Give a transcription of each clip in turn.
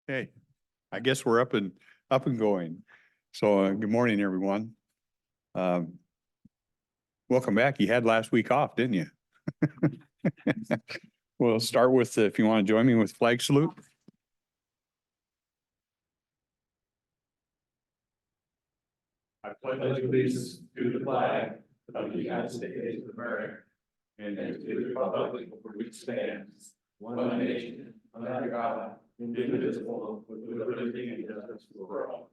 Hey, I guess we're up and going. So good morning, everyone. Um, Welcome back. You had last week off, didn't you? We'll start with, if you want to join me with flag salute. I pledge allegiance to the flag of the United States of America and to the republic for which stands one nation under God, indivisible, with liberty and justice for all.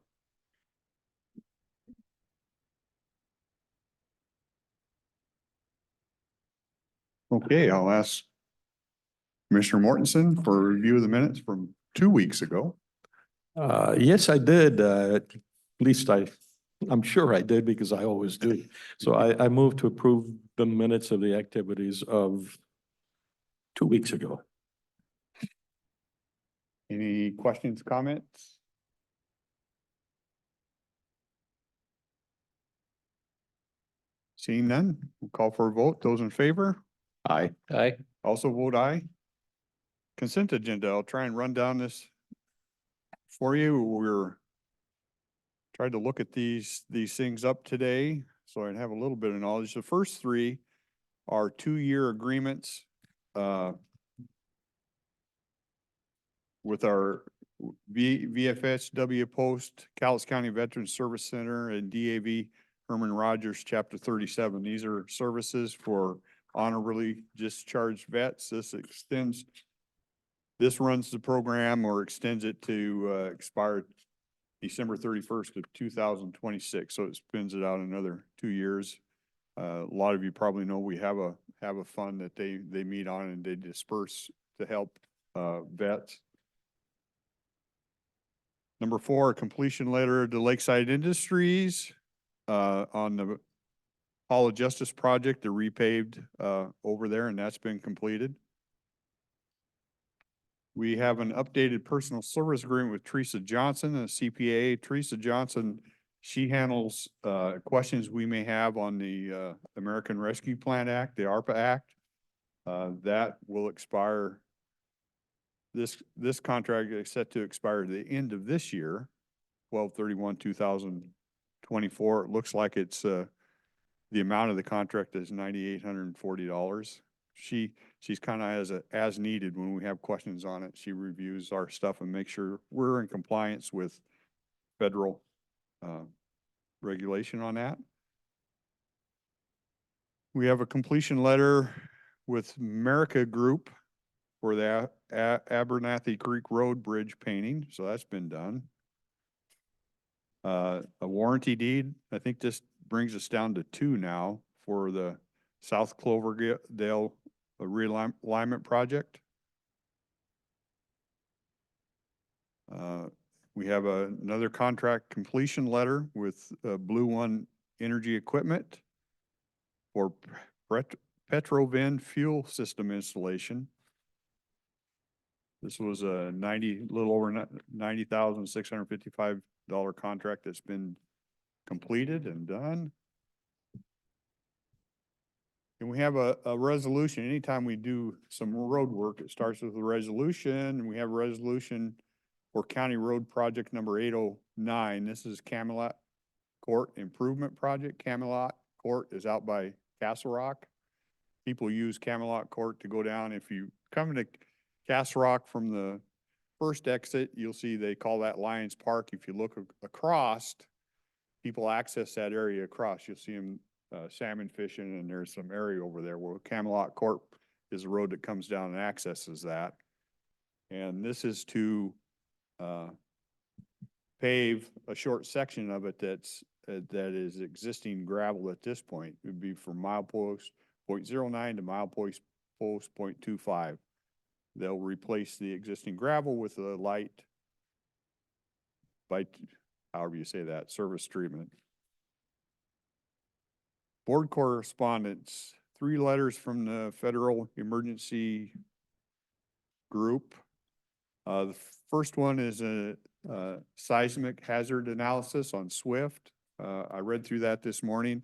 Okay, I'll ask Commissioner Mortensen for a review of the minutes from 2 weeks ago. Yes, I did. At least I'm sure I did because I always do. So I moved to approve the minutes of the activities of 2 weeks ago. Any questions, comments? Seeing none, we'll call for a vote. Those in favor? Aye. Aye. Also vote aye. Consent agenda, I'll try and run down this for you. We're tried to look at these things up today, so I'd have a little bit of knowledge. The first three are 2-year agreements with our VFSW Post, Cowlitz County Veterans Service Center, and DAV Herman Rogers, Chapter 37. These are services for honorably discharged vets. This runs the program or extends it to expire December 31st of 2026. So it spins it out another 2 years. A lot of you probably know we have a fund that they meet on and they disperse to help vets. Number 4, a completion letter to Lakeside Industries on the Hall of Justice project, the repaved over there, and that's been completed. We have an updated personal service agreement with Teresa Johnson, a CPA. Teresa Johnson, she handles questions we may have on the American Rescue Plan Act, the ARPA Act. That will expire. This contract is set to expire at the end of this year, 12/31/2024. It looks like it's the amount of the contract is $9,840. She's kind of as needed when we have questions on it. She reviews our stuff and makes sure we're in compliance with federal regulation on that. We have a completion letter with America Group for the Abernathy Creek Road Bridge painting, so that's been done. A warranty deed, I think this brings us down to 2 now for the South Cloverdale realignment project. We have another contract completion letter with Blue One Energy Equipment for Petrovin fuel system installation. This was a little over $90,655 contract that's been completed and done. And we have a resolution. Anytime we do some road work, it starts with a resolution, and we have a resolution for County Road Project number 809. This is Camelot Court Improvement Project. Camelot Court is out by Castle Rock. People use Camelot Court to go down. If you come to Castle Rock from the first exit, you'll see they call that Lions Park. If you look across, people access that area across. You'll see them salmon fishing, and there's some area over there where Camelot Court is the road that comes down and accesses that. And this is to pave a short section of it that is existing gravel at this point. It would be from milepost 0.09 to milepost 0.25. They'll replace the existing gravel with a light, however you say that, service treatment. Board correspondence, 3 letters from the Federal Emergency Group. The first one is a seismic hazard analysis on SWIFT. I read through that this morning.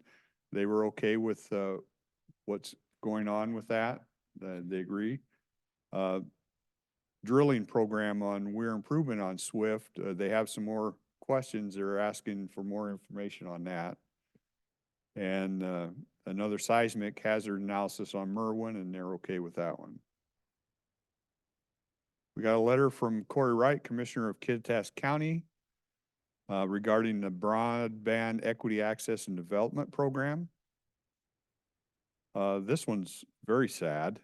They were okay with what's going on with that. They agree. drilling program on Weir Improvement on Swift. They have some more questions. They're asking for more information on that. And another seismic hazard analysis on Merwin, and they're okay with that one. We got a letter from Corey Wright, Commissioner of Kittitas County, regarding the Broadband Equity Access and Development Program. This one's very sad,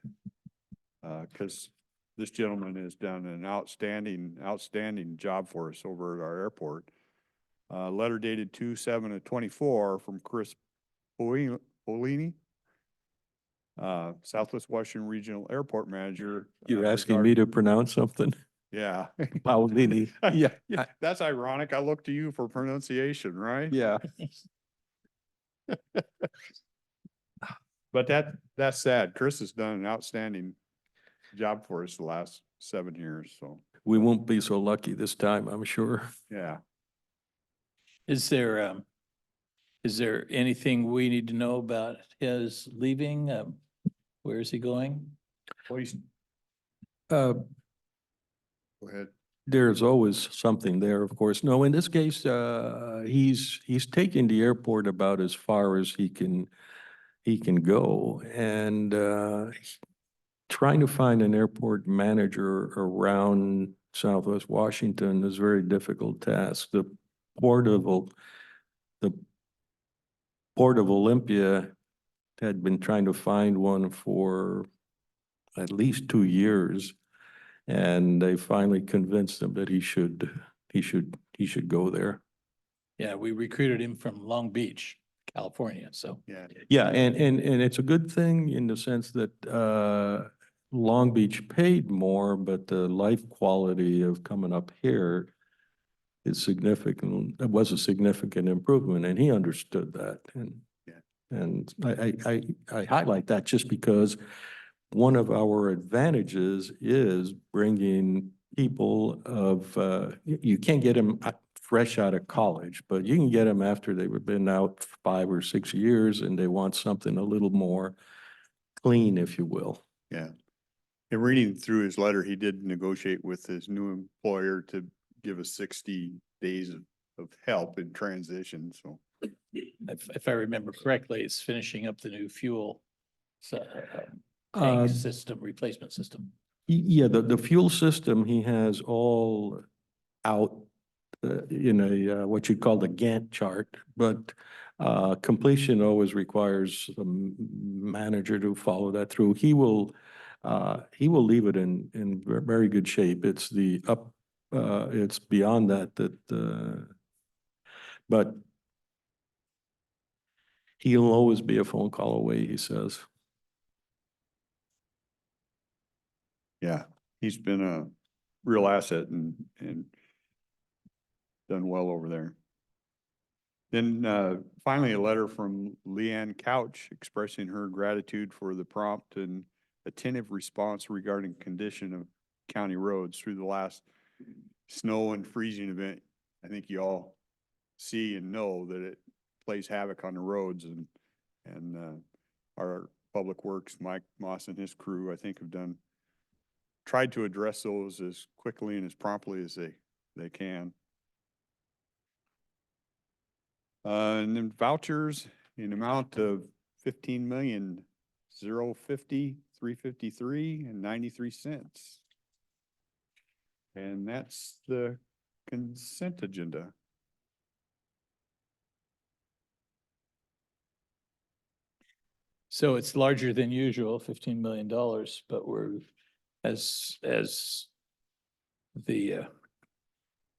because this gentleman has done an outstanding job for us over at our airport. Letter dated 2/7/24 from Chris Polini, Southwest Washington Regional Airport Manager. You're asking me to pronounce something? Yeah. Paolini. Yeah, Yeah, that's ironic. I look to you for pronunciation, right? yeah. But that's sad. Chris has done an outstanding job for us the last 7 years, so, We won't be so lucky this time, I'm sure. yeah. Is there anything we need to know about his leaving? Where is he going? Please, Uh, go ahead. There's always something there, of course. No, in this case, he's taking the airport about as far as he can go. And trying to find an airport manager around Southwest Washington is a very difficult task. The Port of Olympia had been trying to find one for at least 2 years. And they finally convinced him that he should go there. Yeah, we recruited him from Long Beach, California, so. Yeah, Yeah, and it's a good thing in the sense that Long Beach paid more, but the life quality of coming up here is significant. It was a significant improvement, and he understood that. And Yeah. and I highlight that just because one of our advantages is bringing people of, you can't get them fresh out of college, but you can get them after they've been out 5 or 6 years and they want something a little more clean, if you will. yeah. And reading through his letter, he did negotiate with his new employer to give us 60 days of help in transition, so. If I remember correctly, it's finishing up the new fuel Uh, tank system, replacement system. Yeah, the fuel system, he has all out in a, what you'd call the Gantt chart, but completion always requires a manager to follow that through. He will leave it in very good shape. It's it's beyond that, but he'll always be a phone call away, he says. Yeah, he's been a real asset and done well over there. Then finally, a letter from Leanne Couch expressing her gratitude for the prompt and attentive response regarding condition of county roads through the last snow and freezing event. I think you all see and know that it plays havoc on the roads, and our Public Works, Mike Moss and his crew, I think, have tried to address those as quickly and as promptly as they can. And then vouchers in amount of 15,050,353.93. And that's the consent agenda. So it's larger than usual, $15 million, but we're, as the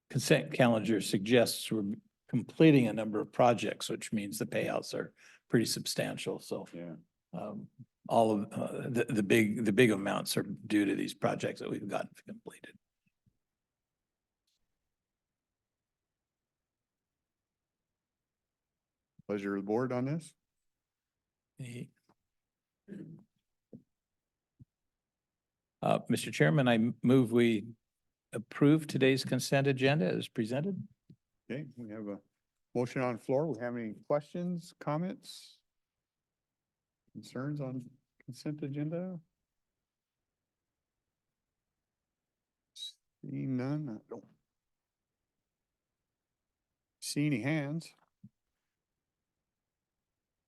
consent calendar suggests, we're completing a number of projects, which means the payouts are pretty substantial. So Yeah. all of the big amounts are due to these projects that we've gotten completed. Pleasure of the board on this. Mr. Chairman, I move we approve today's consent agenda as presented. Okay, we have a motion on the floor. We have any questions, comments? Concerns on consent agenda? Seeing none, I don't see any hands.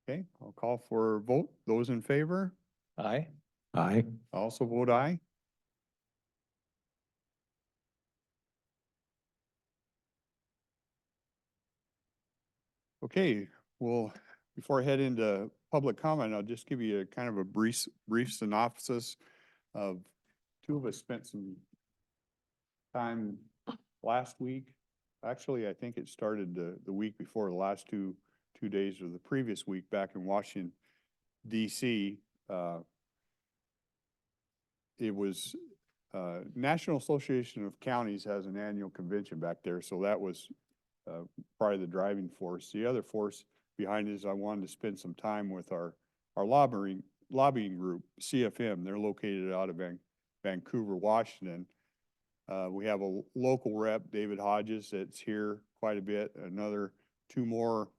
Okay, I'll call for a vote. Those in favor, Aye. Aye. I also vote aye. Okay, well, before I head into public comment, I'll just give you a kind of a brief synopsis of, two of us spent some time last week. Actually, I think it started the week before, the last two days of the previous week back in Washington, DC. It was, National Association of Counties has an annual convention back there, so that was probably the driving force. The other force behind it is I wanted to spend some time with our lobbying group, CFM. They're located out of Vancouver, Washington. We have a local rep, David Hodges, that's here quite a bit. Another two more,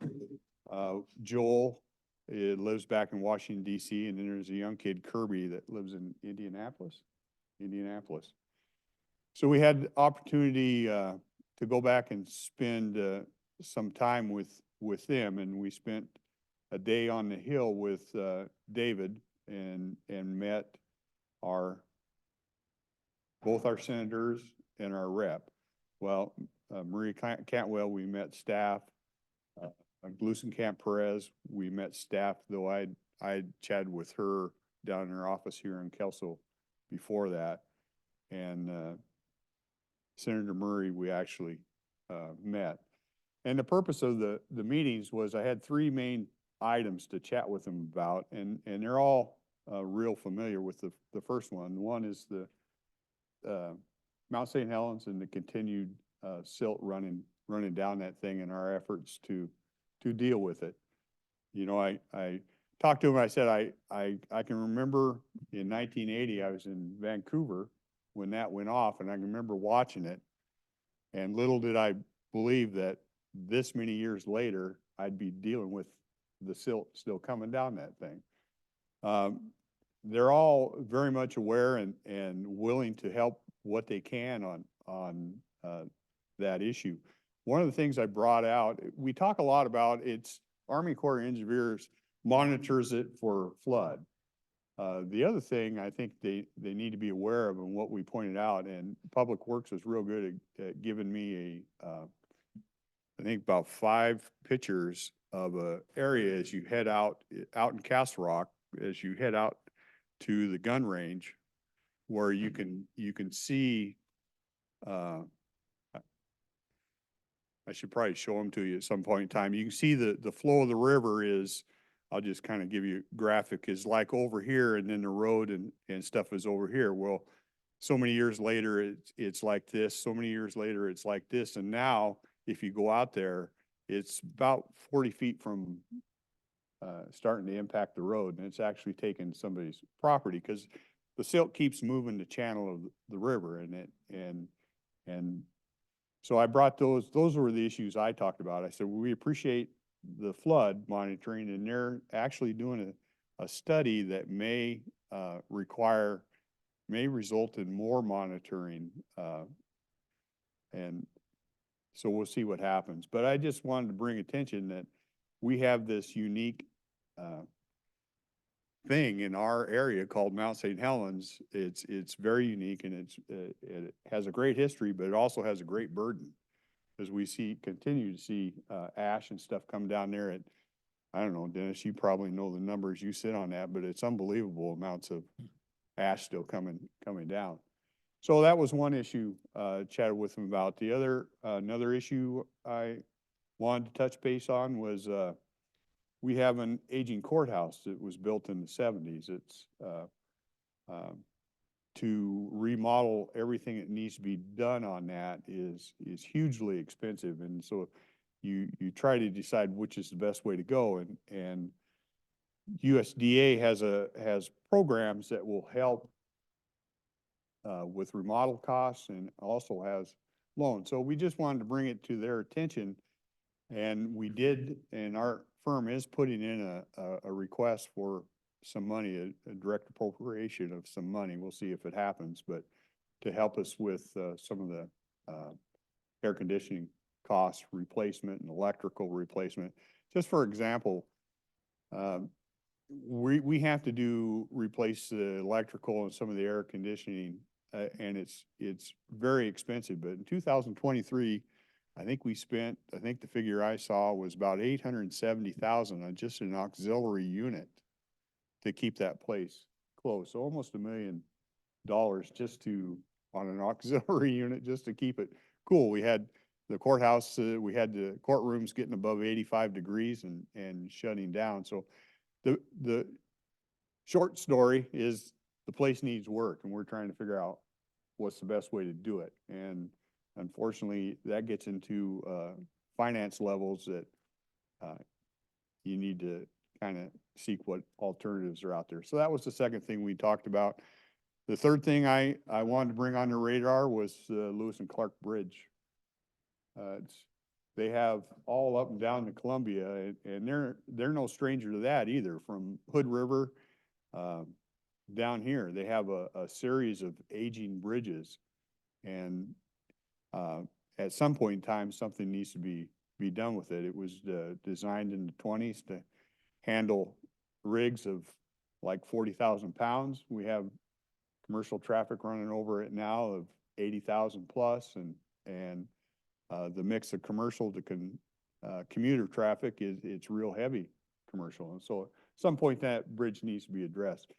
Joel, lives back in Washington DC, and then there's a young kid, Kirby, that lives in Indianapolis. So we had opportunity to go back and spend some time with them, and we spent a day on the Hill with David and met both our senators and our rep. Well, Marie Cantwell, we met staff. Glusenkamp Perez, we met staff, though I chatted with her down in her office here in Kelso before that. And Senator Murray, we actually met. And the purpose of the meetings was I had three main items to chat with them about, and they're all real familiar with the first one. One is the Mount St. Helens and the continued silt running down that thing, and our efforts to deal with it. You know, I talked to him, I said, I can remember in 1980, I was in Vancouver when that went off, and I can remember watching it. And little did I believe that this many years later, I'd be dealing with the silt still coming down that thing. They're all very much aware and willing to help what they can on that issue. One of the things I brought out, we talk a lot about, it's Army Corps of Engineers monitors it for flood. The other thing I think they need to be aware of, and what we pointed out, and Public Works was real good at giving me I think about 5 pictures of a area as you head out in Castle Rock, as you head out to the gun range, where you can see, I should probably show them to you at some point in time. You can see the flow of the river is, I'll just kind of give you a graphic, is like over here, and then the road and stuff is over here. Well, so many years later, it's like this. So many years later, it's like this. And now, if you go out there, it's about 40 feet from starting to impact the road, and it's actually taking somebody's property, because the silt keeps moving the channel of the river, and so I brought those were the issues I talked about. I said, well, we appreciate the flood monitoring, and they're actually doing a study that may result in more monitoring, and so we'll see what happens. But I just wanted to bring attention that we have this unique thing in our area called Mount St. Helens. It's very unique, and it has a great history, but it also has a great burden, as we continue to see ash and stuff come down there at, I don't know, Dennis, you probably know the numbers, you sit on that, but it's unbelievable amounts of ash still coming down. So that was one issue chatted with them about. The other, another issue I wanted to touch base on was we have an aging courthouse that was built in the 70s. It's to remodel everything that needs to be done on that is hugely expensive, and so you try to decide which is the best way to go, and USDA has programs that will help with remodel costs, and also has loans. So we just wanted to bring it to their attention, and we did, and our firm is putting in a request for some money, a direct appropriation of some money. We'll see if it happens, but to help us with, some of the, air conditioning cost replacement and electrical replacement. Just for example, we have to replace the electrical and some of the air conditioning, and it's very expensive, but in 2023, I think the figure I saw was about 870,000 on just an auxiliary unit to keep that place closed. So almost $1 million just on an auxiliary unit, just to keep it cool. We had the courthouse, we had the courtrooms getting above 85 degrees and shutting down. So the short story is the place needs work, and we're trying to figure out what's the best way to do it. And unfortunately, that gets into finance levels that you need to kind of seek what alternatives are out there. So that was the second thing we talked about. The third thing I wanted to bring on the radar was Lewis and Clark Bridge. They have all up and down the Columbia, and they're no stranger to that either. From Hood River down here, they have a series of aging bridges, and at some point in time, something needs to be done with it. It was designed in the 20s to handle rigs of like 40,000 pounds. We have commercial traffic running over it now of 80,000 plus, and the mix of commercial to commuter traffic it's real heavy commercial. And so at some point that bridge needs to be addressed.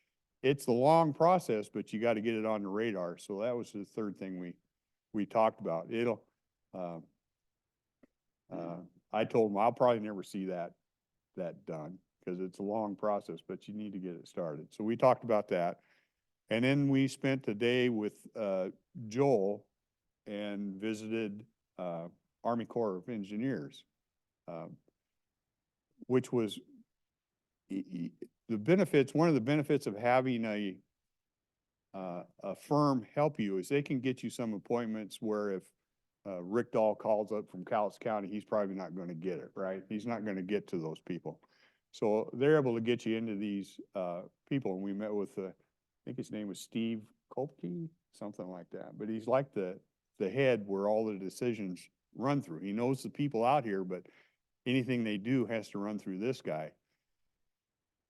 It's a long process, but you got to get it on the radar. So that was the third thing we talked about. I told them I'll probably never see that done because it's a long process, but you need to get it started. So we talked about that. And then we spent a day with Joel and visited Army Corps of Engineers, which was the benefits. One of the benefits of having a firm help you is they can get you some appointments where if Rick Dahl calls up from Cowlitz County, he's probably not going to get it, right? He's not going to get to those people. So they're able to get you into these people. And we met with, I think his name was Steve Kopke, something like that. But he's like the head where all the decisions run through. He knows the people out here, but anything they do has to run through this guy.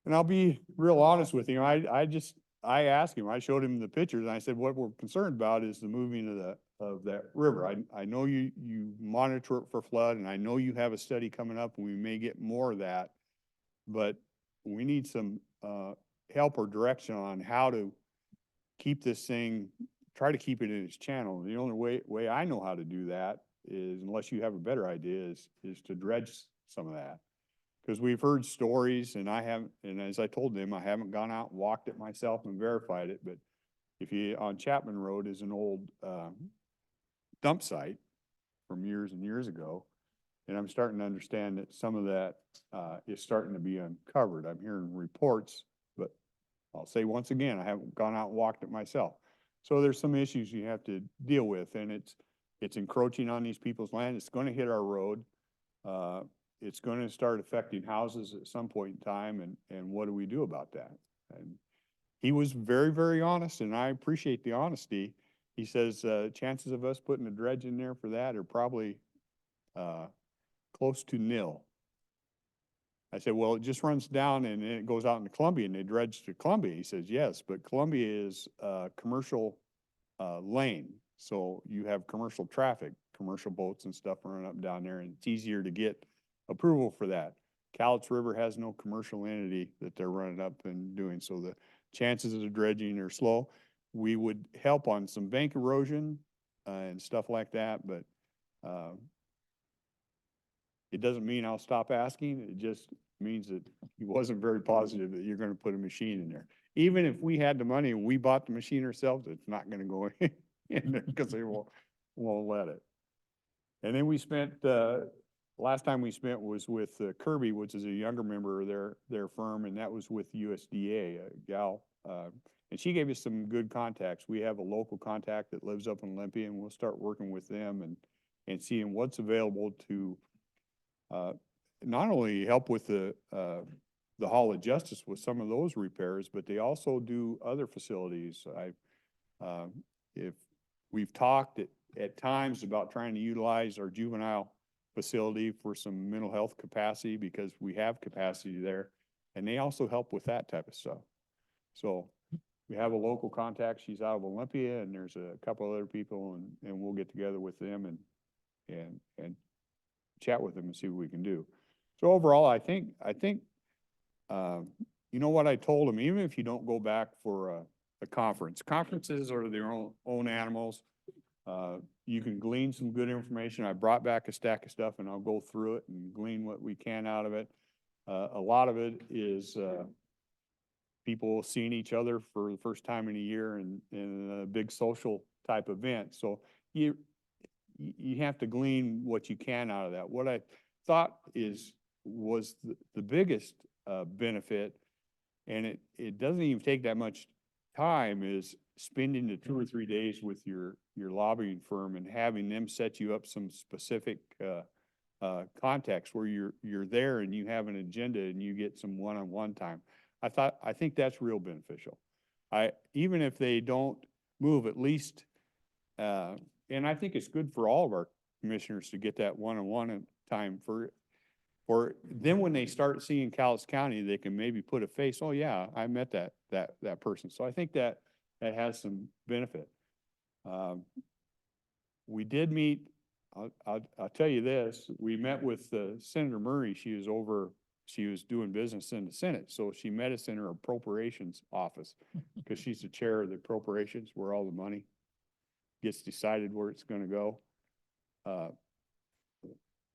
And I'll be real honest with you. I asked him, I showed him the pictures, and I said, what we're concerned about is the moving of that river. I know you monitor it for flood, and I know you have a study coming up, and we may get more of that, but we need some help or direction on how to keep this thing, try to keep it in its channel. The only way I know how to do that is, unless you have a better idea, is to dredge some of that. Because we've heard stories, and and as I told them, I haven't gone out and walked it myself and verified it, but if you, on Chapman Road is an old dump site from years and years ago, and I'm starting to understand that some of that is starting to be uncovered. I'm hearing reports, but I'll say once again, I haven't gone out and walked it myself. So there's some issues you have to deal with, and it's encroaching on these people's land. It's going to hit our road. It's going to start affecting houses at some point in time, and what do we do about that? And he was very, very honest, and I appreciate the honesty. He says chances of us putting a dredge in there for that are probably close to nil. I said, well, it just runs down and then it goes out into Columbia and they dredge to Columbia. He says, yes, but Columbia is a commercial lane. So you have commercial traffic, commercial boats and stuff running up and down there, and it's easier to get approval for that. Cowlitz River has no commercial entity that they're running up and doing. So the chances of the dredging are slow. We would help on some bank erosion and stuff like that, but it doesn't mean I'll stop asking. It just means that he wasn't very positive that you're going to put a machine in there. Even if we had the money and we bought the machine ourselves, it's not going to go in there because they won't let it. And then we spent, last time we spent was with Kirby, which is a younger member of their firm, and that was with USDA, a gal. And she gave us some good contacts. We have a local contact that lives up in Olympia, and we'll start working with them and seeing what's available to not only help with the Hall of Justice with some of those repairs, but they also do other facilities. If we've talked at times about trying to utilize our juvenile facility for some mental health capacity because we have capacity there. And they also help with that type of stuff. So we have a local contact. She's out of Olympia, and there's a couple other people, and we'll get together with them and chat with them and see what we can do. So overall, I think, you know what I told them, even if you don't go back for a conference, conferences are their own animals. You can glean some good information. I brought back a stack of stuff and I'll go through it and glean what we can out of it. A lot of it is, people seeing each other for the first time in a year and a big social type event. So you have to glean what you can out of that. What I thought was the biggest benefit, and it doesn't even take that much time, is spending the 2 or 3 days with your lobbying firm and having them set you up some specific contacts where you're there and you have an agenda and you get some one-on-one time. I think that's real beneficial. Even if they don't move, at least, and I think it's good for all of our commissioners to get that one-on-one time for then when they start seeing Cowlitz County, they can maybe put a face, oh yeah, I met that person. So I think that has some benefit. We did meet, I'll tell you this, we met with Senator Murray. She was doing business in the Senate. So she met us in her appropriations office because she's the chair of the appropriations, where all the money gets decided where it's going to go.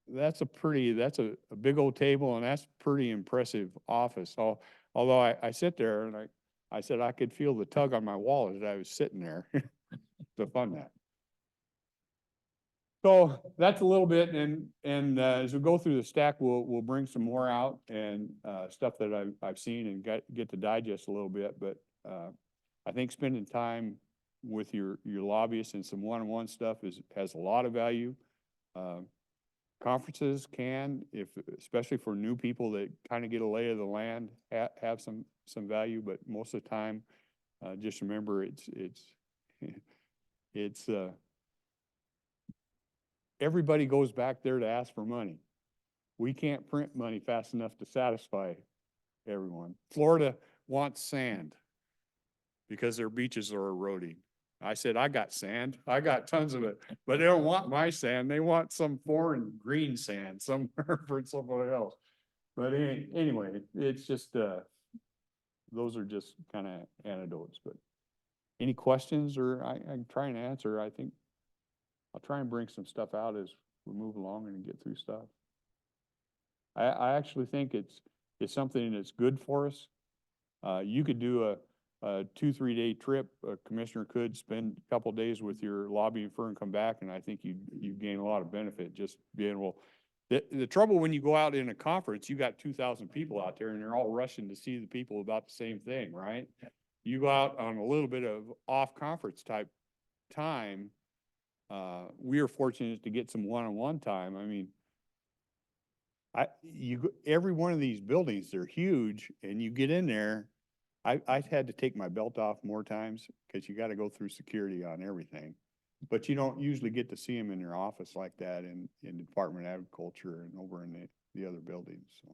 That's a big old table, and that's pretty impressive office. Although I sit there and I said I could feel the tug on my wallet as I was sitting there to fund that. So that's a little bit, and as we go through the stack, we'll bring some more out and stuff that I've seen and get to digest a little bit. But I think spending time with your lobbyists and some one-on-one stuff has a lot of value. Conferences can, especially for new people that kind of get a lay of the land, have some value. But most of the time, just remember it's everybody goes back there to ask for money. We can't print money fast enough to satisfy everyone. Florida wants sand because their beaches are eroding. I said, I got sand. I got tons of it, but they don't want my sand. They want some foreign green sand somewhere for somebody else. But anyway, it's just, those are just kind of anecdotes. But any questions, or I can try and answer? I think I'll try and bring some stuff out as we move along and get through stuff. I actually think it's something that's good for us. You could do a 2-3 day trip. A commissioner could spend a couple of days with your lobbying firm, come back, and I think you gain a lot of benefit just being able. The trouble when you go out in a conference, you got 2,000 people out there and they're all rushing to see the people about the same thing, right? You go out on a little bit of off conference type time. We are fortunate to get some one-on-one time. I mean, every one of these buildings, they're huge, and you get in there. I've had to take my belt off more times because you got to go through security on everything. But you don't usually get to see them in their office like that in the Department of Agriculture and over in the other buildings. So.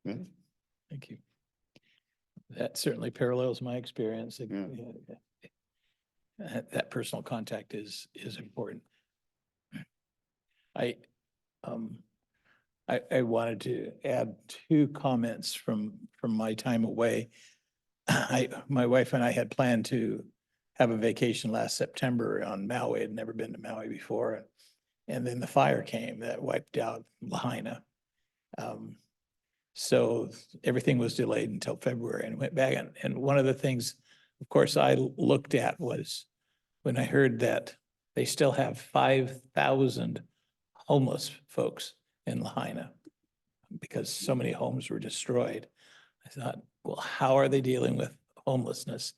Yeah. Thank you. That certainly parallels my experience. Yeah. That personal contact is important. I wanted to add 2 comments from my time away. My wife and I had planned to have a vacation last September on Maui. I'd never been to Maui before. And then the fire came that wiped out Lahaina. So everything was delayed until February and went back. And one of the things, of course, I looked at was when I heard that they still have 5,000 homeless folks in Lahaina because so many homes were destroyed. I thought, well, how are they dealing with homelessness?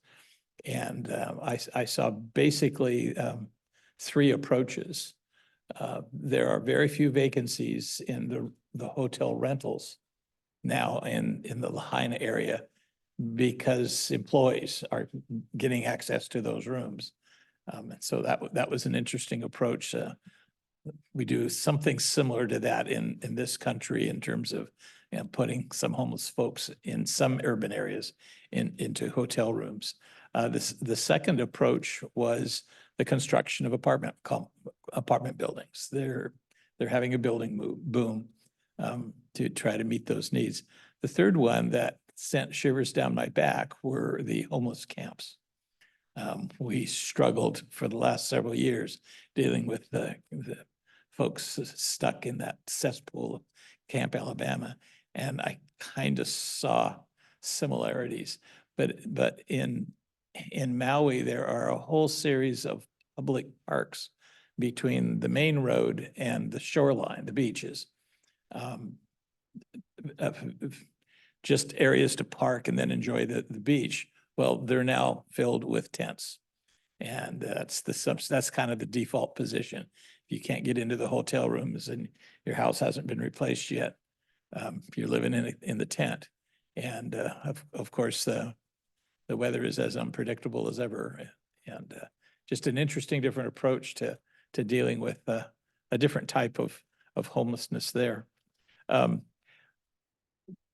And I saw basically 3 approaches. There are very few vacancies in the hotel rentals now in the Lahaina area. because employees are getting access to those rooms. And so that was an interesting approach. We do something similar to that in this country in terms of, you know, putting some homeless folks in some urban areas into hotel rooms. The second approach was the construction of apartment buildings. They're having a building boom to try to meet those needs. The third one that sent shivers down my back were the homeless camps. We struggled for the last several years dealing with the folks stuck in that cesspool of Camp Alabama. And I kind of saw similarities, but in Maui, there are a whole series of public parks between the main road and the shoreline, the beaches. Just areas to park and then enjoy the beach. Well, they're now filled with tents. And that's kind of the default position. If you can't get into the hotel rooms and your house hasn't been replaced yet, you're living in the tent. And of course, the weather is as unpredictable as ever. And just an interesting different approach to dealing with a different type of homelessness there.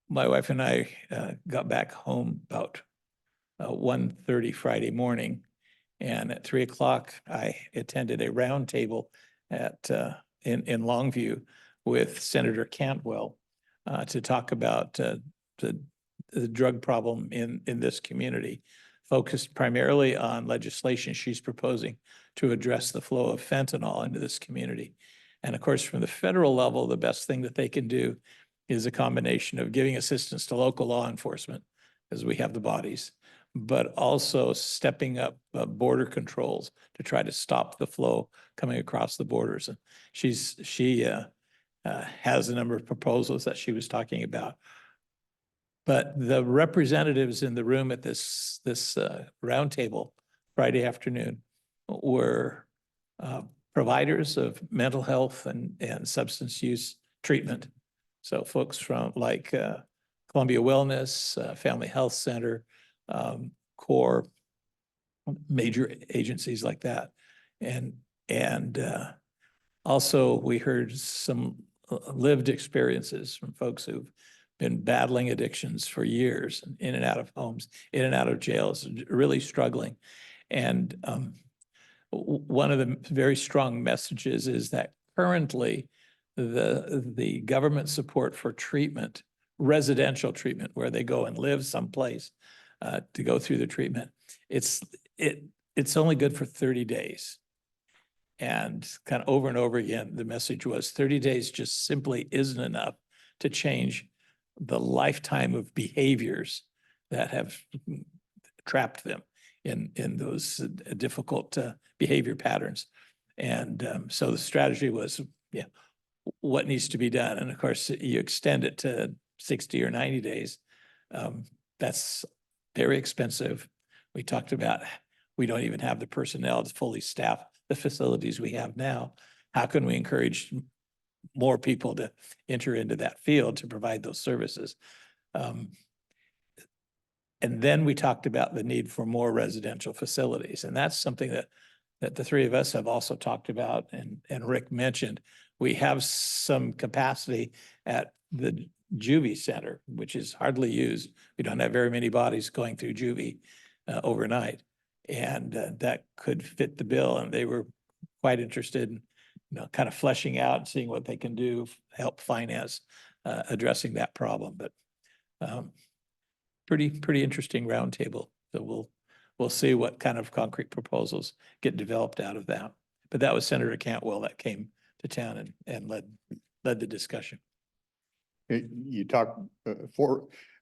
My wife and I got back home about 1:30 Friday morning. And at 3 o'clock, I attended a roundtable in Longview with Senator Cantwell to talk about the drug problem in this community, focused primarily on legislation she's proposing to address the flow of fentanyl into this community. And of course, from the federal level, the best thing that they can do is a combination of giving assistance to local law enforcement, because we have the bodies, but also stepping up border controls to try to stop the flow coming across the borders. And she has a number of proposals that she was talking about. But the representatives in the room at this roundtable Friday afternoon were providers of mental health and substance use treatment. So folks from like Columbia Wellness, Family Health Center, CORE, major agencies like that. And also we heard some lived experiences from folks who've been battling addictions for years, in and out of homes, in and out of jails, really struggling. And one of the very strong messages is that currently the government support for treatment, residential treatment, where they go and live someplace to go through the treatment, it's only good for 30 days. And kind of over and over again, the message was 30 days just simply isn't enough to change the lifetime of behaviors that have trapped them in those difficult behavior patterns. And so the strategy was, yeah, what needs to be done? And of course, you extend it to 60 or 90 days. That's very expensive. We talked about, we don't even have the personnel to fully staff the facilities we have now. How can we encourage more people to enter into that field to provide those services? And then we talked about the need for more residential facilities. And that's something that the three of us have also talked about, and Rick mentioned. We have some capacity at the juvie center, which is hardly used. We don't have very many bodies going through juvie overnight. And that could fit the bill. And they were quite interested in, kind of fleshing out and seeing what they can do, help finance addressing that problem. But pretty interesting roundtable. So we'll see what kind of concrete proposals get developed out of that. But that was Senator Cantwell that came to town and led the discussion. You talk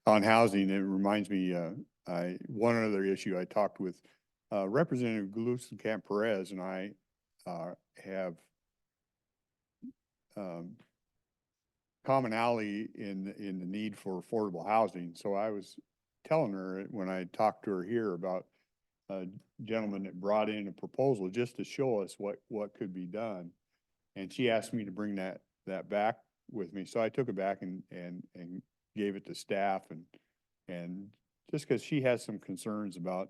on housing, it reminds me, one other issue I talked with Representative Glusenkamp Perez, and I have commonality in the need for affordable housing. So I was telling her when I talked to her here about a gentleman that brought in a proposal just to show us what could be done. And she asked me to bring that back with me. So I took it back and gave it to staff and just because she has some concerns about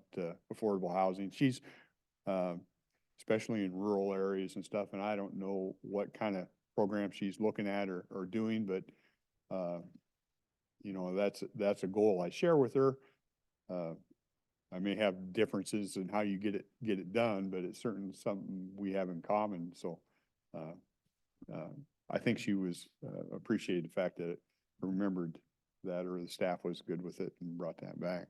affordable housing. She's, especially in rural areas and stuff, and I don't know what kind of program she's looking at or doing, but, you know, that's a goal I share with her. I may have differences in how you get it done, but it's certainly something we have in common, so, I think she was, appreciated the fact that it remembered that, or the staff was good with it and brought that back.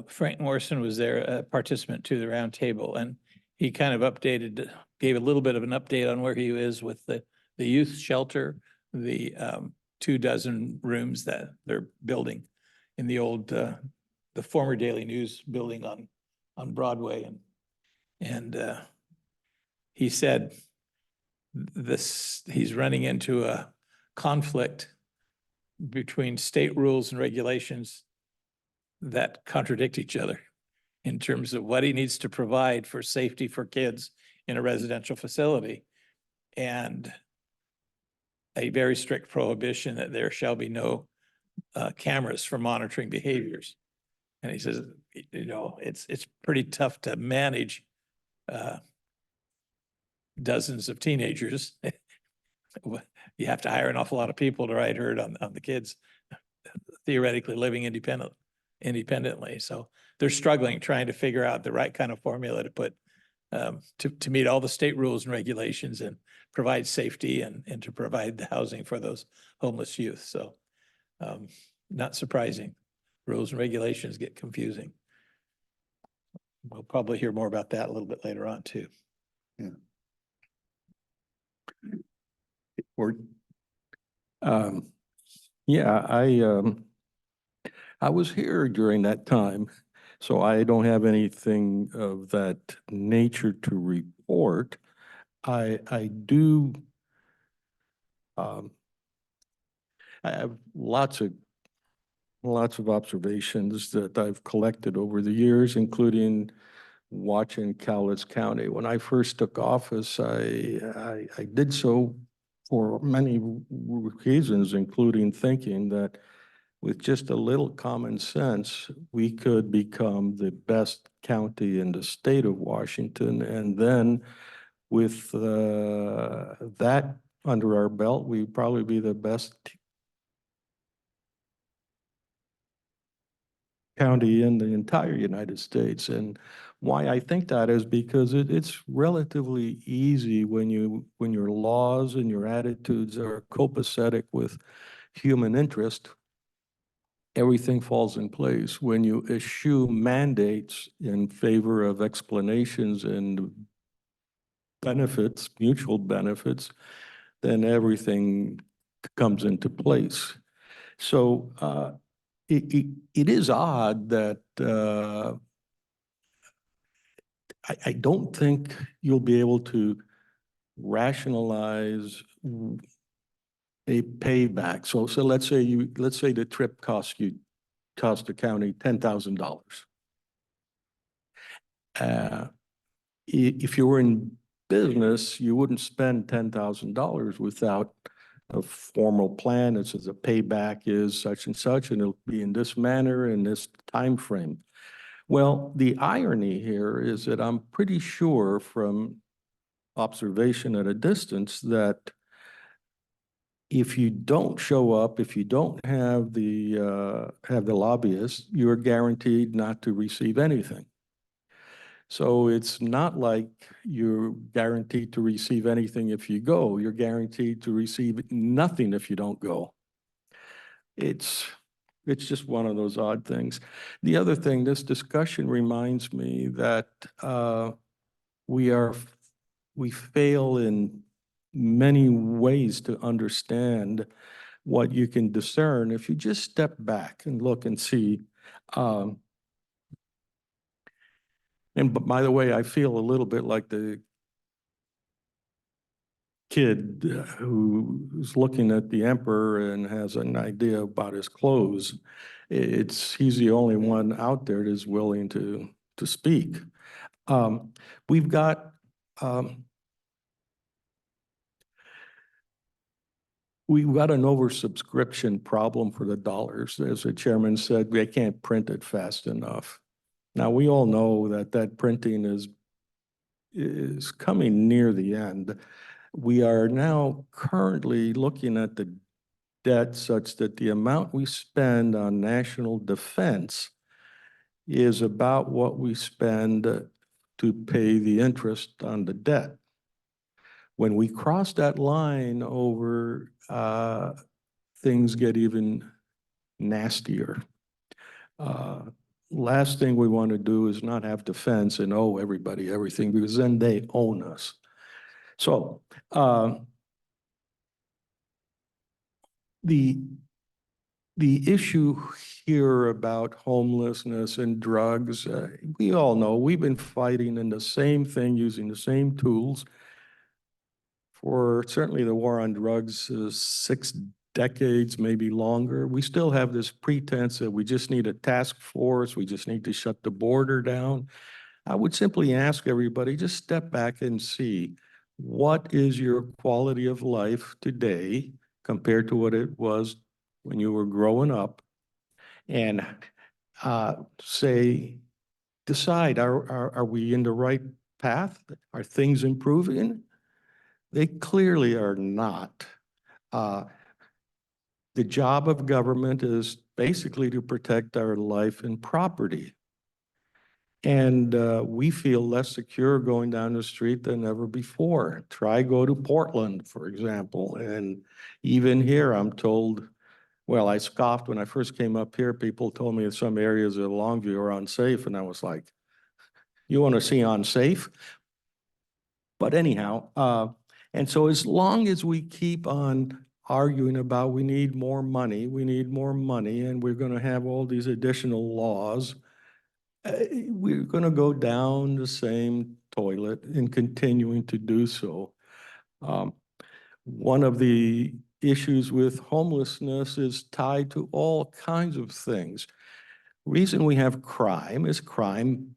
Frank Morrison was there, a participant to the roundtable, and he kind of updated, gave a little bit of an update on where he is with the youth shelter, the 24 rooms that they're building in the old, the former Daily News building on Broadway, and he said he's running into a conflict between state rules and regulations that contradict each other in terms of what he needs to provide for safety for kids in a residential facility, and a very strict prohibition that there shall be no cameras for monitoring behaviors. And he says, you know, it's pretty tough to manage dozens of teenagers. You have to hire an awful lot of people to ride herd on the kids, theoretically living independently. So they're struggling, trying to figure out the right kind of formula to put to meet all the state rules and regulations and provide safety and to provide the housing for those homeless youth. So not surprising. Rules and regulations get confusing. We'll probably hear more about that a little bit later on too. Yeah. Or, yeah, I was here during that time, so I don't have anything of that nature to report. I do, I have lots of observations that I've collected over the years, including watching Cowlitz County. When I first took office, I did so for many reasons, including thinking that with just a little common sense, we could become the best county in the state of Washington. And then with that under our belt, we'd probably be the best county in the entire United States. And why I think that is because it's relatively easy when your laws and your attitudes are copacetic with human interest, everything falls in place. When you eschew mandates in favor of explanations and benefits, mutual benefits, then everything comes into place. So it is odd that I don't think you'll be able to rationalize a payback. So let's say the trip cost the county $10,000. If you were in business, you wouldn't spend $10,000 without a formal plan that says the payback is such and such, and it'll be in this manner in this time frame. Well, the irony here is that I'm pretty sure from observation at a distance that if you don't show up, if you don't have the lobbyists, you're guaranteed not to receive anything. So it's not like you're guaranteed to receive anything if you go. You're guaranteed to receive nothing if you don't go. It's just one of those odd things. The other thing, this discussion reminds me that we fail in many ways to understand what you can discern if you just step back and look and see. And by the way, I feel a little bit like the kid who's looking at the emperor and has an idea about his clothes. He's the only one out there that is willing to speak. We've got we've got an oversubscription problem for the dollars. As the chairman said, they can't print it fast enough. Now, we all know that that printing is coming near the end. We are now currently looking at the debt such that the amount we spend on national defense is about what we spend to pay the interest on the debt. When we cross that line over, things get even nastier. Last thing we want to do is not have defense and owe everybody everything, because then they own us. So the issue here about homelessness and drugs, we all know we've been fighting in the same thing, using the same tools for certainly the war on drugs, 6 decades, maybe longer. We still have this pretense that we just need a task force, we just need to shut the border down. I would simply ask everybody, just step back and see, what is your quality of life today compared to what it was when you were growing up? And decide, are we in the right path? Are things improving? They clearly are not. The job of government is basically to protect our life and property. And we feel less secure going down the street than ever before. Try go to Portland, for example. And even here, I'm told, well, I scoffed when I first came up here. People told me in some areas of Longview are unsafe. And I was like, you want to see unsafe? But anyhow, and so as long as we keep on arguing about we need more money, and we're going to have all these additional laws, we're going to go down the same toilet and continuing to do so. One of the issues with homelessness is tied to all kinds of things. Reason we have crime is crime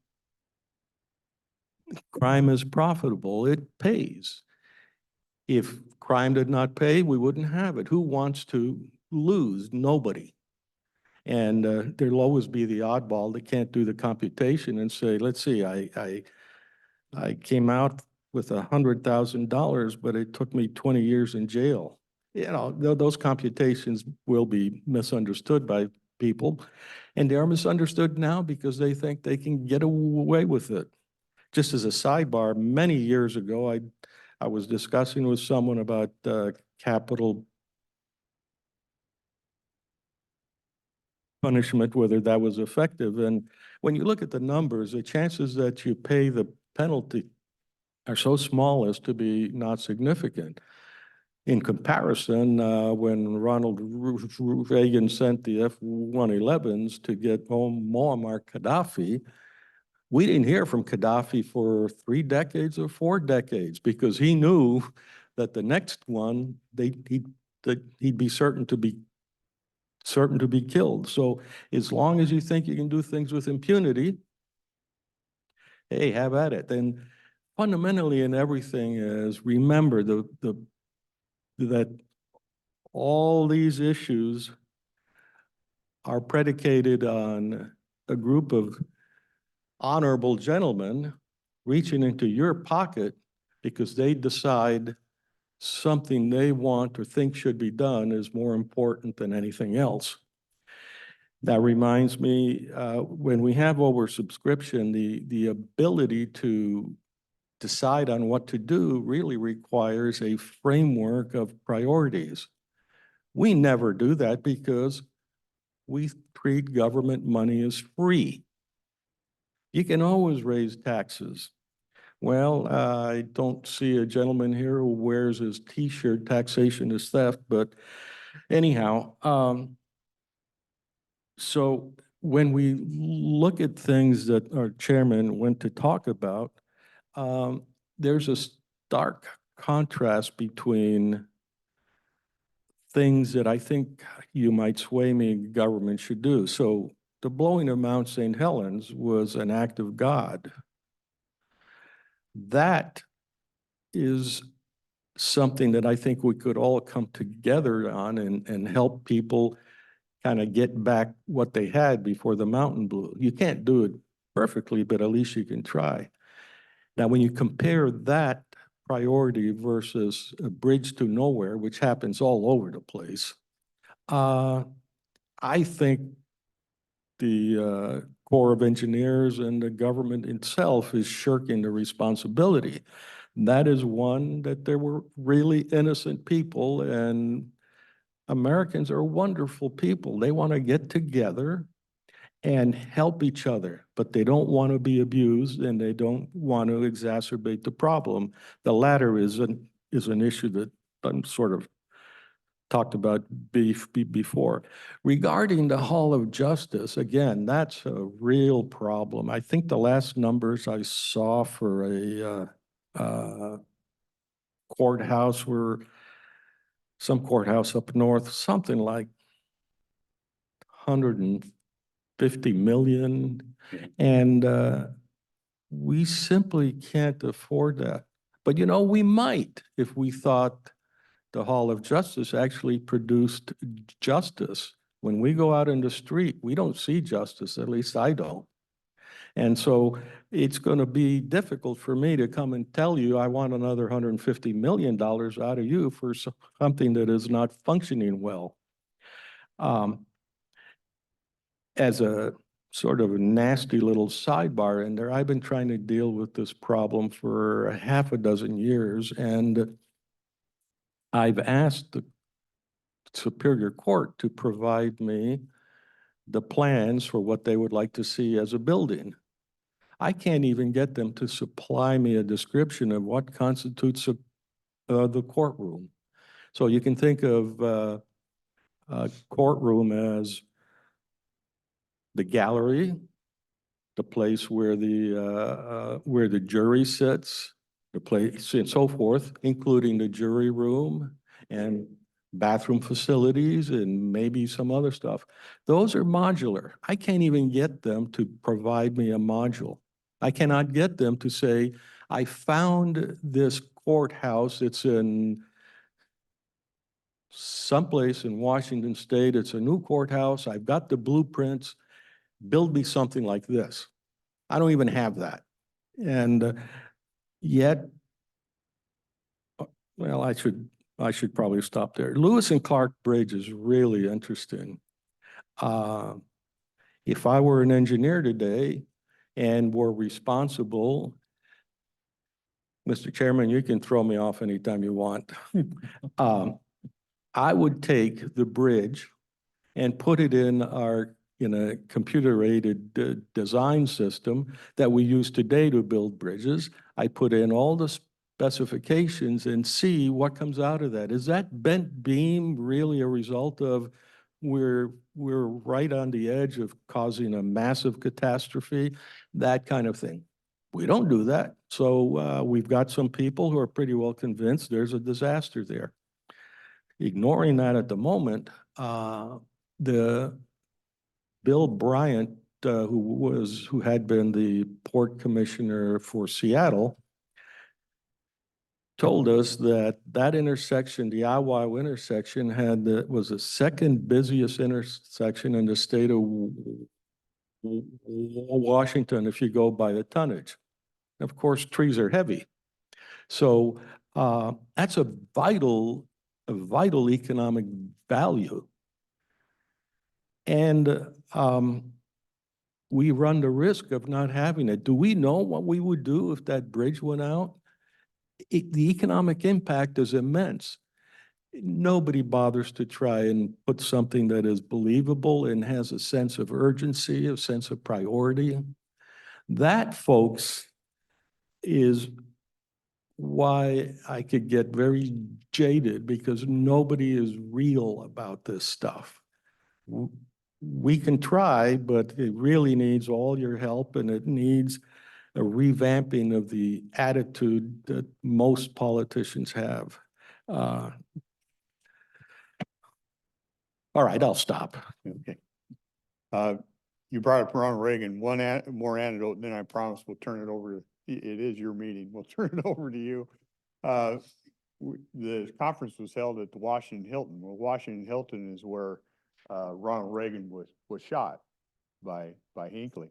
is profitable. It pays. If crime did not pay, we wouldn't have it. Who wants to lose? Nobody. And there'll always be the oddball that can't do the computation and say, let's see, I came out with $100,000, but it took me 20 years in jail. You know, those computations will be misunderstood by people. And they are misunderstood now because they think they can get away with it. Just as a sidebar, many years ago, I was discussing with someone about capital punishment, whether that was effective. And when you look at the numbers, the chances that you pay the penalty are so small as to be not significant. In comparison, when Ronald Reagan sent the F-111s to get home Muammar Gaddafi, we didn't hear from Gaddafi for 3 decades or 4 decades, because he knew that the next one, he'd be certain to be killed. So as long as you think you can do things with impunity, hey, have at it. Then fundamentally in everything is, remember that all these issues are predicated on a group of honorable gentlemen reaching into your pocket because they decide something they want or think should be done is more important than anything else. That reminds me, when we have oversubscription, the ability to decide on what to do really requires a framework of priorities. We never do that because we treat government money as free. You can always raise taxes. Well, I don't see a gentleman here who wears his T-shirt, taxation is theft, but anyhow, so when we look at things that our chairman went to talk about, there's a stark contrast between things that I think you might sway me government should do. So the blowing of Mount St. Helens was an act of God. That is something that I think we could all come together on and help people kind of get back what they had before the mountain blew. You can't do it perfectly, but at least you can try. Now, when you compare that priority versus a bridge to nowhere, which happens all over the place, I think the Corps of Engineers and the government itself is shirking the responsibility. That is one, that there were really innocent people, and Americans are wonderful people. They want to get together and help each other, but they don't want to be abused and they don't want to exacerbate the problem. The latter is an issue that I'm sort of talked about before. Regarding the Hall of Justice, again, that's a real problem. I think the last numbers I saw for a courthouse were some courthouse up north, something like 150 million. And we simply can't afford that. But you know, we might if we thought the Hall of Justice actually produced justice. When we go out in the street, we don't see justice, at least I don't. And so it's going to be difficult for me to come and tell you, I want another $150 million out of you for something that is not functioning well. As a sort of a nasty little sidebar in there, I've been trying to deal with this problem for half a dozen years, and I've asked the Superior Court to provide me the plans for what they would like to see as a building. I can't even get them to supply me a description of what constitutes the courtroom. So you can think of a courtroom as the gallery, the place where the jury sits, the place and so forth, including the jury room and bathroom facilities and maybe some other stuff. Those are modular. I can't even get them to provide me a module. I cannot get them to say, I found this courthouse. It's in someplace in Washington State. It's a new courthouse. I've got the blueprints. Build me something like this. I don't even have that. And yet, well, I should probably stop there. Lewis and Clark Bridge is really interesting. If I were an engineer today and were responsible, Mr. Chairman, you can throw me off anytime you want. I would take the bridge and put it in a computer-aided design system that we use today to build bridges. I put in all the specifications and see what comes out of that. Is that bent beam really a result of we're right on the edge of causing a massive catastrophe? That kind of thing. We don't do that. So we've got some people who are pretty well convinced there's a disaster there. Ignoring that at the moment, the Bill Bryant, who had been the port commissioner for Seattle, told us that that intersection, the Iwao intersection, was the second busiest intersection in the state of Washington if you go by the tonnage. Of course, trees are heavy. So that's a vital economic value. And we run the risk of not having it. Do we know what we would do if that bridge went out? The economic impact is immense. Nobody bothers to try and put something that is believable and has a sense of urgency, a sense of priority. That, folks, is why I could get very jaded, because nobody is real about this stuff. We can try, but it really needs all your help, and it needs a revamping of the attitude that most politicians have. All right, I'll stop. Okay. You brought up Ronald Reagan. One more anecdote, and then I promise we'll turn it over to, it is your meeting. We'll turn it over to you. the conference was held at the Washington Hilton. Well, Washington Hilton is where, Ronald Reagan was shot by Hinckley.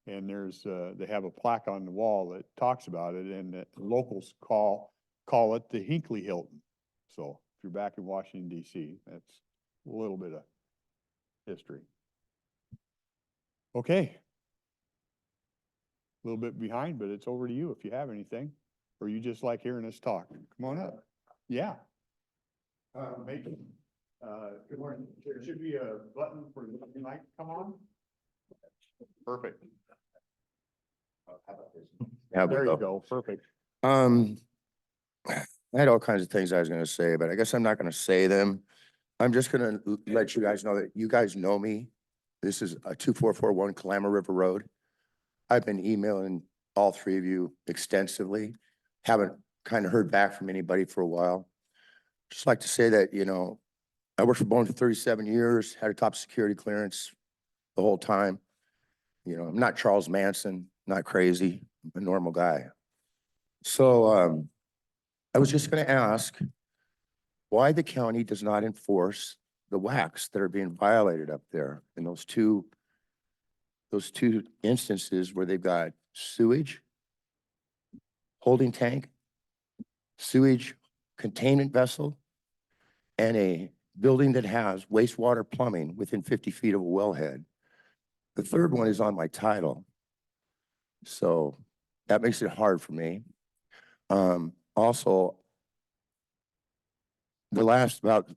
And there's, they have a plaque on the wall that talks about it, and the locals call it the Hinckley Hilton. So if you're back in Washington DC, that's a little bit of history. Okay. A little bit behind, but it's over to you if you have anything, or you just like hearing us talk. Come on up. Yeah. Maybe, good morning. There should be a button for the light to come on. Perfect. How There about you go. Perfect. I had all kinds of things I was gonna say, but I guess I'm not gonna say them. I'm just gonna let you guys know that you guys know me. This is a 2441 Kalama River Road. I've been emailing all three of you extensively. Haven't kind of heard back from anybody for a while. Just like to say that, you know, I worked for Boeing for 37 years, had a top security clearance the whole time. You know, I'm not Charles Manson, not crazy, I'm a normal guy. So, I was just gonna ask why the county does not enforce the WACs that are being violated up there in those two instances where they've got sewage, holding tank, sewage containment vessel, and a building that has wastewater plumbing within 50 feet of a wellhead. The third one is on my title. So that makes it hard for me. Also, the last about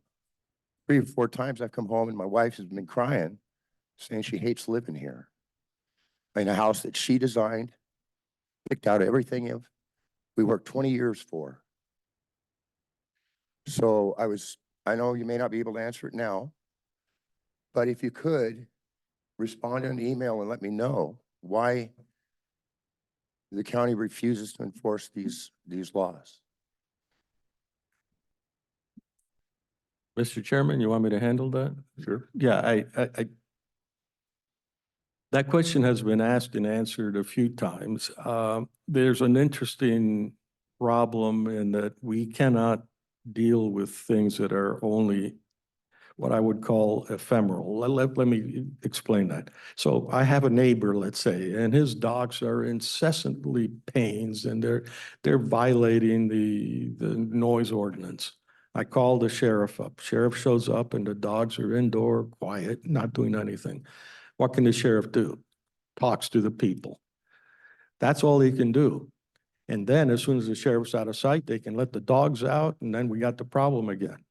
3 or 4 times I've come home and my wife has been crying, saying she hates living here. In a house that she designed, picked out everything of, we worked 20 years for. So I know you may not be able to answer it now, but if you could respond in an email and let me know why the county refuses to enforce these laws. Mr. Chairman, you want me to handle that? Sure. Yeah, that question has been asked and answered a few times. There's an interesting problem in that we cannot deal with things that are only what I would call ephemeral. Let me explain that. So I have a neighbor, let's say, and his dogs are incessantly pains and they're violating the noise ordinance. I call the sheriff up. Sheriff shows up and the dogs are indoor, quiet, not doing anything. What can the sheriff do? Talks to the people. That's all he can do. And then as soon as the sheriff's out of sight, they can let the dogs out and then we got the problem again.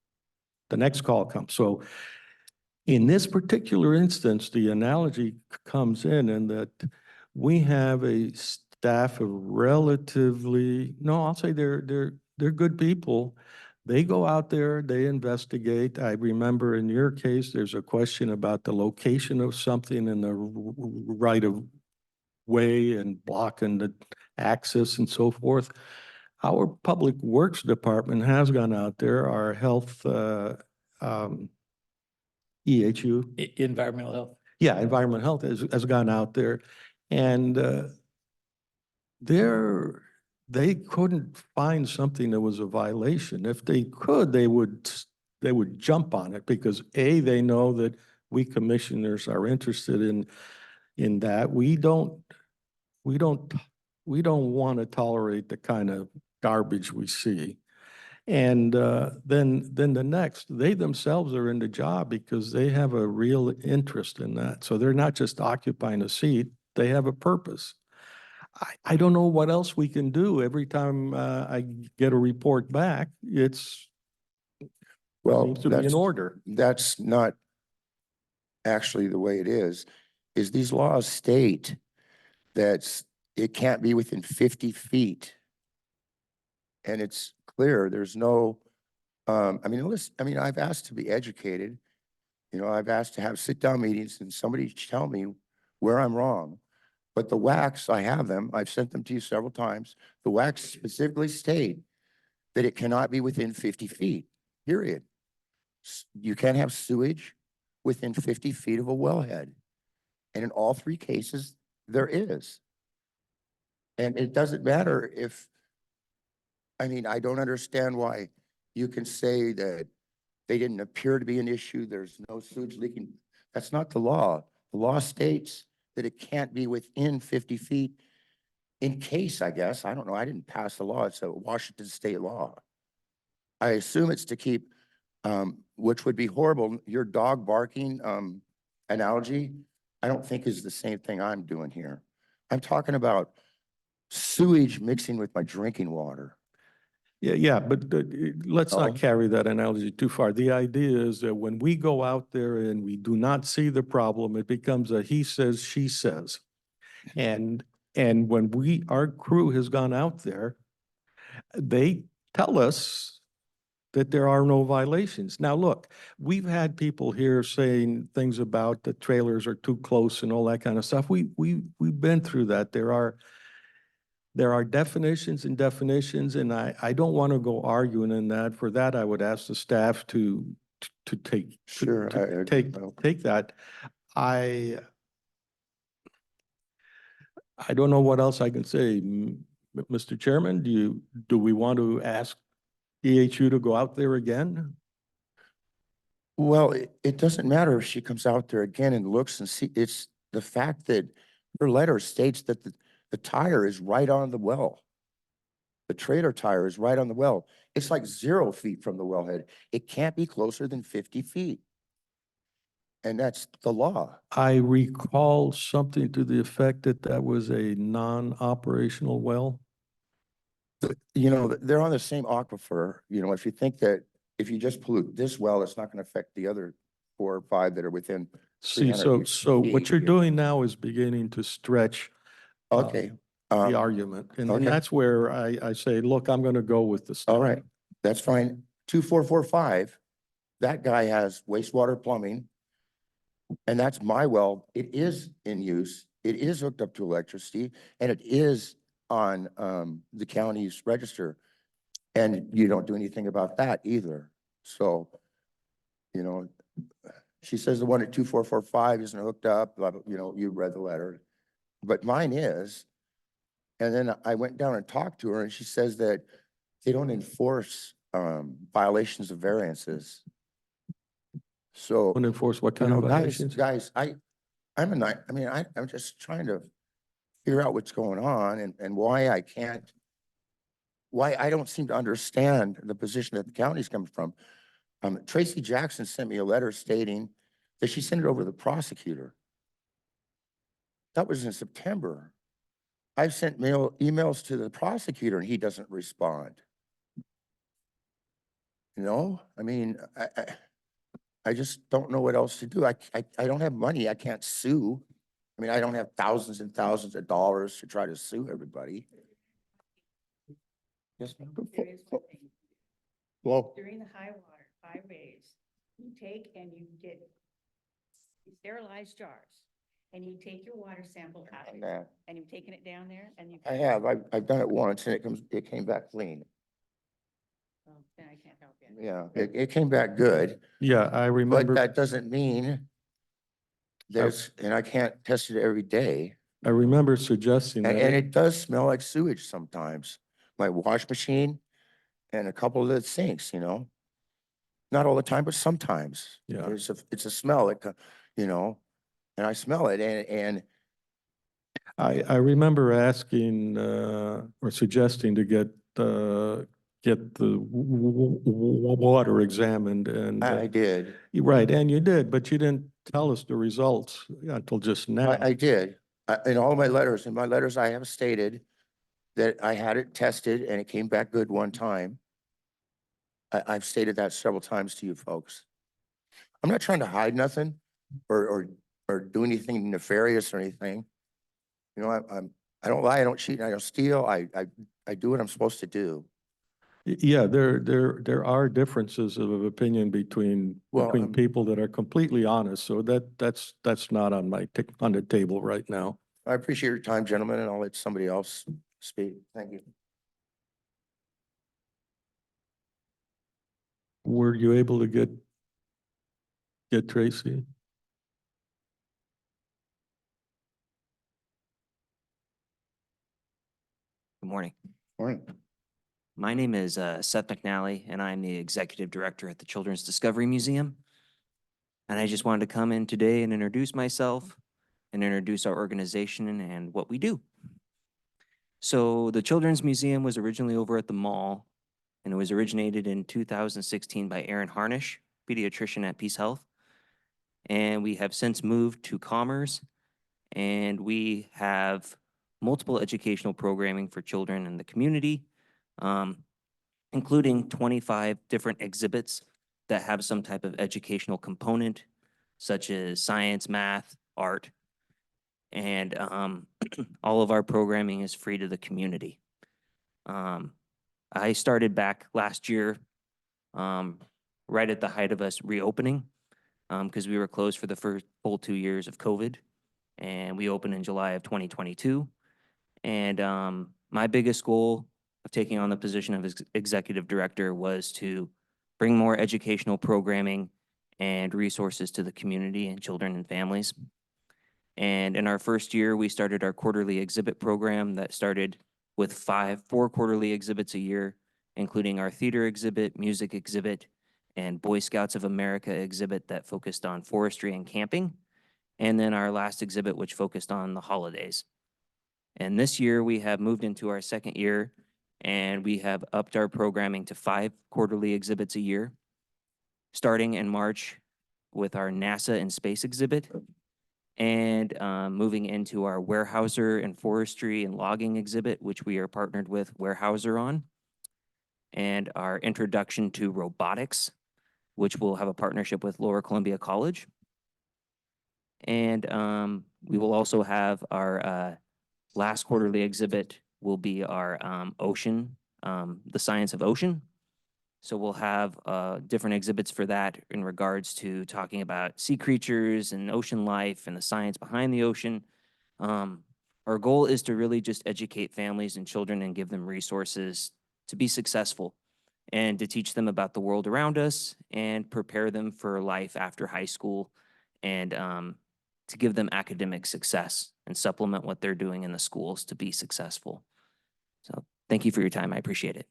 The next call comes. So in this particular instance, the analogy comes in that we have a staff of relatively, no, I'll say they're good people. They go out there, they investigate. I remember in your case, there's a question about the location of something in the right of way and blocking the access and so forth. Our Public Works Department has gone out there, our health, EHU. Environmental health. Yeah, environmental health has gone out there and they couldn't find something that was a violation. If they could, they would jump on it because they know that we commissioners are interested in that. We don't want to tolerate the kind of garbage we see. And then the next, they themselves are in the job because they have a real interest in that. So they're not just occupying a seat, they have a purpose. I don't know what else we can do. Every time I get a report back, it's Well, seems to be in order. that's not actually the way it is these laws state that it can't be within 50 feet. And it's clear, there's no, I've asked to be educated. You know, I've asked to have sit-down meetings and somebody tell me where I'm wrong. But the WACs, I have them, I've sent them to you several times. The WACs specifically state that it cannot be within 50 feet, period. You can't have sewage within 50 feet of a wellhead. And in all 3 cases, there is. And it doesn't matter if, I mean, I don't understand why you can say that they didn't appear to be an issue. There's no sewage leaking. That's not the law. The law states that it can't be within 50 feet in case, I guess. I don't know. I didn't pass the law. It's a Washington state law. I assume it's to keep, which would be horrible. Your dog barking, analogy, I don't think is the same thing I'm doing here. I'm talking about sewage mixing with my drinking water. Yeah, but let's No. not carry that analogy too far. The idea is that when we go out there and we do not see the problem, it becomes a he says, she says. And when our crew has gone out there, they tell us that there are no violations. Now, look, we've had people here saying things about the trailers are too close and all that kind of stuff. We've been through that. There are definitions and definitions, and I don't want to go arguing in that. For that, I would ask the staff to take, Sure. take that. I don't know what else I can say. Mr. Chairman, do we want to ask EHU to go out there again? Well, it doesn't matter if she comes out there again and looks and see, it's the fact that her letter states that the tire is right on the well. The trailer tire is right on the well. It's like 0 feet from the wellhead. It can't be closer than 50 feet. And that's the law. I recall something to the effect that that was a non-operational well. You know, they're on the same aquifer. You know, if you think that if you just pollute this well, it's not going to affect the other 4 or 5 that are within. See, 300 so what you're feet. doing now is beginning to stretch Okay. the argument. And okay. that's where I say, look, I'm going to go with the staff. All right, that's fine. 2445, that guy has wastewater plumbing. And that's my well. It is in use. It is hooked up to electricity and it is on the county's register. And you don't do anything about that either. So, you know, she says the one at 2445 isn't hooked up, blah, blah, you know, you read the letter, but mine is. And then I went down and talked to her and she says that they don't enforce violations of variances. So, Want to enforce what you kind know, of violations? guys, I'm just trying to figure out what's going on and why I don't seem to understand the position that the county's coming from. Tracy Jackson sent me a letter stating that she sent it over to the prosecutor. That was in September. I've sent emails to the prosecutor and he doesn't respond. You know, I mean, I just don't know what else to do. I don't have money. I can't sue. I mean, I don't have thousands and thousands of dollars to try to sue everybody. Yes, ma'am. There is one thing. Well, During the high water, 5 days, you take and you get sterilized jars and you take your water sample out of And, it and you've taken it down there and you. I have. I've done it once and it came back clean. Oh, then I can't help you. Yeah, it came back good, Yeah, I but remember, that doesn't mean and I can't test it every day. I remember suggesting And, that. and it does smell like sewage sometimes. My wash machine and a couple of the sinks, you know. Not all the time, but sometimes. Yeah. It's a smell, you know, and I smell it and I remember asking or suggesting to get the water examined and I did. you're right, and you did, but you didn't tell us the results until just now. I did. In all of my letters, I have stated that I had it tested and it came back good one time. I've stated that several times to you folks. I'm not trying to hide nothing or do anything nefarious or anything. You know, I don't lie, I don't cheat, and I don't steal. I do what I'm supposed to do. Yeah, there are differences of opinion between Well, people that are completely honest. So that's not on on the table right now. I appreciate your time, gentlemen, and I'll let somebody else speak. Thank you. Were you able to get Tracy? Good morning. All right. My name is Seth McNally, and I'm the Executive Director at the Children's Discovery Museum. And I just wanted to come in today and introduce myself and introduce our organization and what we do. So the Children's Museum was originally over at the mall, and it was originated in 2016 by Aaron Harnish, pediatrician at Peace Health. And we have since moved to Commerce, and we have multiple educational programming for children in the community, including 25 different exhibits that have some type of educational component, such as science, math, art, and all of our programming is free to the community. I started back last year, right at the height of us reopening, because we were closed for the first full 2 years of COVID, and we opened in July of 2022. And my biggest goal of taking on the position of executive director was to bring more educational programming and resources to the community and children and families. And in our first year, we started our quarterly exhibit program that started with 4 quarterly exhibits a year, including our theater exhibit, music exhibit, and Boy Scouts of America exhibit that focused on forestry and camping. And then our last exhibit, which focused on the holidays. And this year, we have moved into our second year, and we have upped our programming to 5 quarterly exhibits a year, starting in March with our NASA and space exhibit, and moving into our Weyerhaeuser and forestry and logging exhibit, which we are partnered with Weyerhaeuser on, and our introduction to robotics, which will have a partnership with Lower Columbia College. And we will also have our last quarterly exhibit will be our ocean, the science of ocean. So we'll have different exhibits for that in regards to talking about sea creatures and ocean life and the science behind the ocean. Our goal is to really just educate families and children and give them resources to be successful and to teach them about the world around us and prepare them for life after high school, and to give them academic success and supplement what they're doing in the schools to be successful. So thank you for your time. I appreciate it.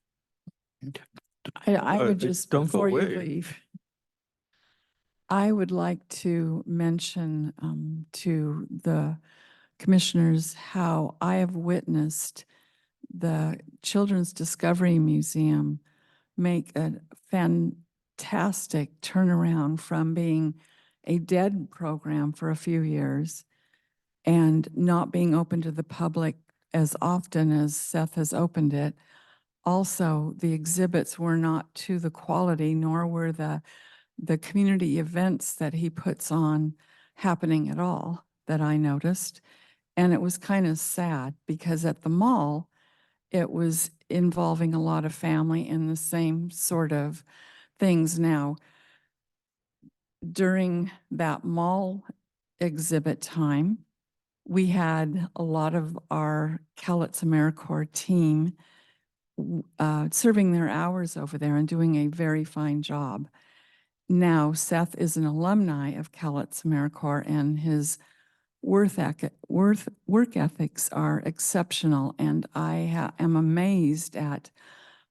I would just, don't go before you away. leave, I would like to mention to the commissioners how I have witnessed the Children's Discovery Museum make a fantastic turnaround from being a dead program for a few years and not being open to the public as often as Seth has opened it. Also, the exhibits were not to the quality, nor were the community events that he puts on happening at all that I noticed. And it was kind of sad because at the mall, it was involving a lot of family and the same sort of things. Now, during that mall exhibit time, we had a lot of our Cowlitz AmeriCorps team serving their hours over there and doing a very fine job. Now, Seth is an alumni of Cowlitz AmeriCorps, and his work ethics are exceptional, and I am amazed at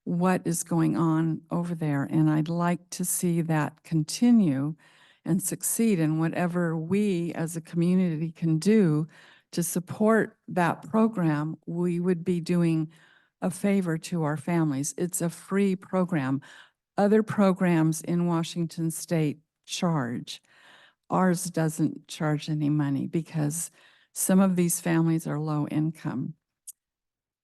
what is going on over there, and I'd like to see that continue and succeed in whatever we as a community can do to support that program. We would be doing a favor to our families. It's a free program. Other programs in Washington State charge. Ours doesn't charge any money because some of these families are low income.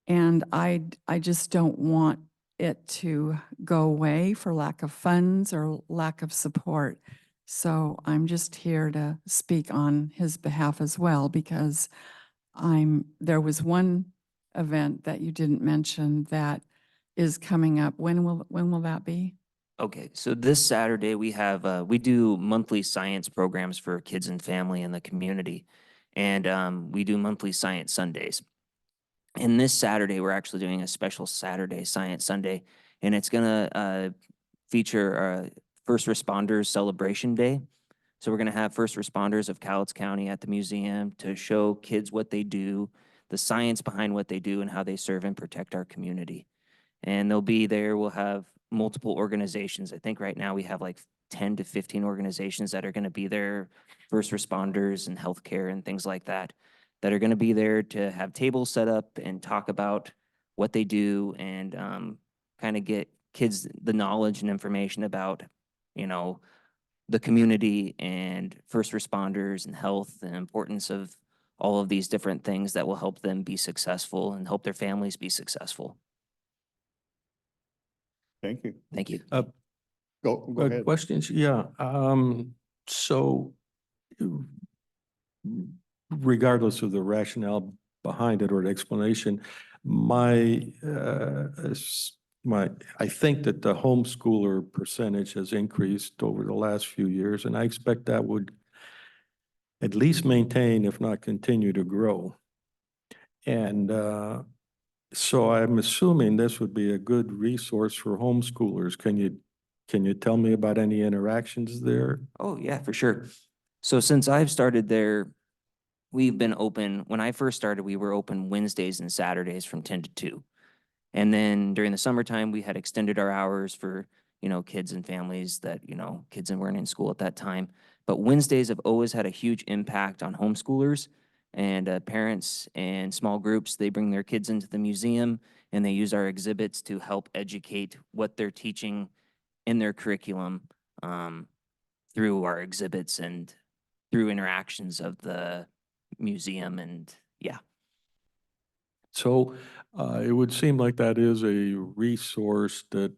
And I just don't want it to go away for lack of funds or lack of support. So I'm just here to speak on his behalf as well, because there was one event that you didn't mention that is coming up. When will that be? Okay, so this Saturday we have we do monthly science programs for kids and family in the community, and we do monthly science Sundays. And this Saturday we're actually doing a special Saturday Science Sunday, and it's gonna feature First Responders Celebration Day. So we're gonna have first responders of Cowlitz County at the museum to show kids what they do, the science behind what they do, and how they serve and protect our community. And they'll be there. We'll have multiple organizations. I think right now we have like 10 to 15 organizations that are going to be there, first responders and healthcare and things like that, that are going to be there to have tables set up and talk about what they do and kind of get kids the knowledge and information about, you know, the community and first responders and health and importance of all of these different things that will help them be successful and help their families be successful. Thank you. Thank you. Go ahead. Questions? Yeah, so regardless of the rationale behind it or the explanation, I think that the homeschooler percentage has increased over the last few years, and I expect that would at least maintain, if not continue to grow. And so I'm assuming this would be a good resource for homeschoolers. Can you tell me about any interactions there? Oh, yeah, for sure. So since I've started there, we've been open. When I first started, we were open Wednesdays and Saturdays from 10 to 2. And then during the summertime, we had extended our hours for, you know, kids and families that, you know, kids weren't in school at that time. But Wednesdays have always had a huge impact on homeschoolers and parents and small groups. They bring their kids into the museum and they use our exhibits to help educate what they're teaching in their curriculum through our exhibits and through interactions of the museum. And yeah. So it would seem like that is a resource that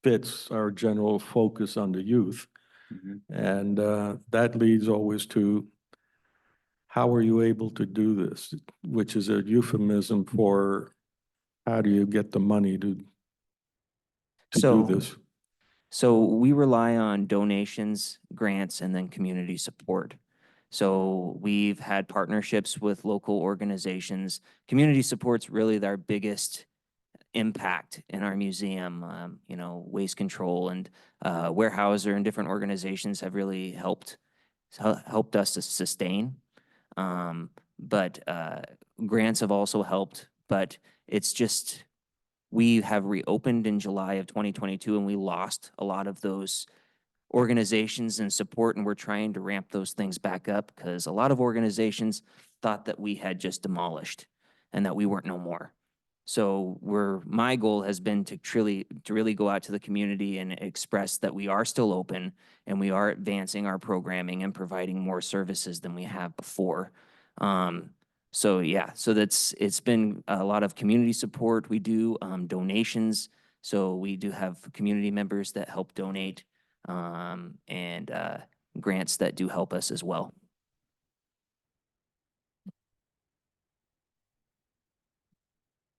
fits our general focus on the youth. Mhm. And that leads always to, how are you able to do this? Which is a euphemism for, how do you get the money to do this? So we rely on donations, grants, and then community support. So we've had partnerships with local organizations. Community support's really our biggest impact in our museum. You know, Waste Control and Weyerhaeuser and different organizations have really helped us to sustain. But grants have also helped, but it's just, we have reopened in July of 2022 and we lost a lot of those organizations and support, and we're trying to ramp those things back up because a lot of organizations thought that we had just demolished and that we weren't no more. So my goal has been to really go out to the community and express that we are still open and we are advancing our programming and providing more services than we have before. So yeah, so it's been a lot of community support. We do donations. So we do have community members that help donate and grants that do help us as well.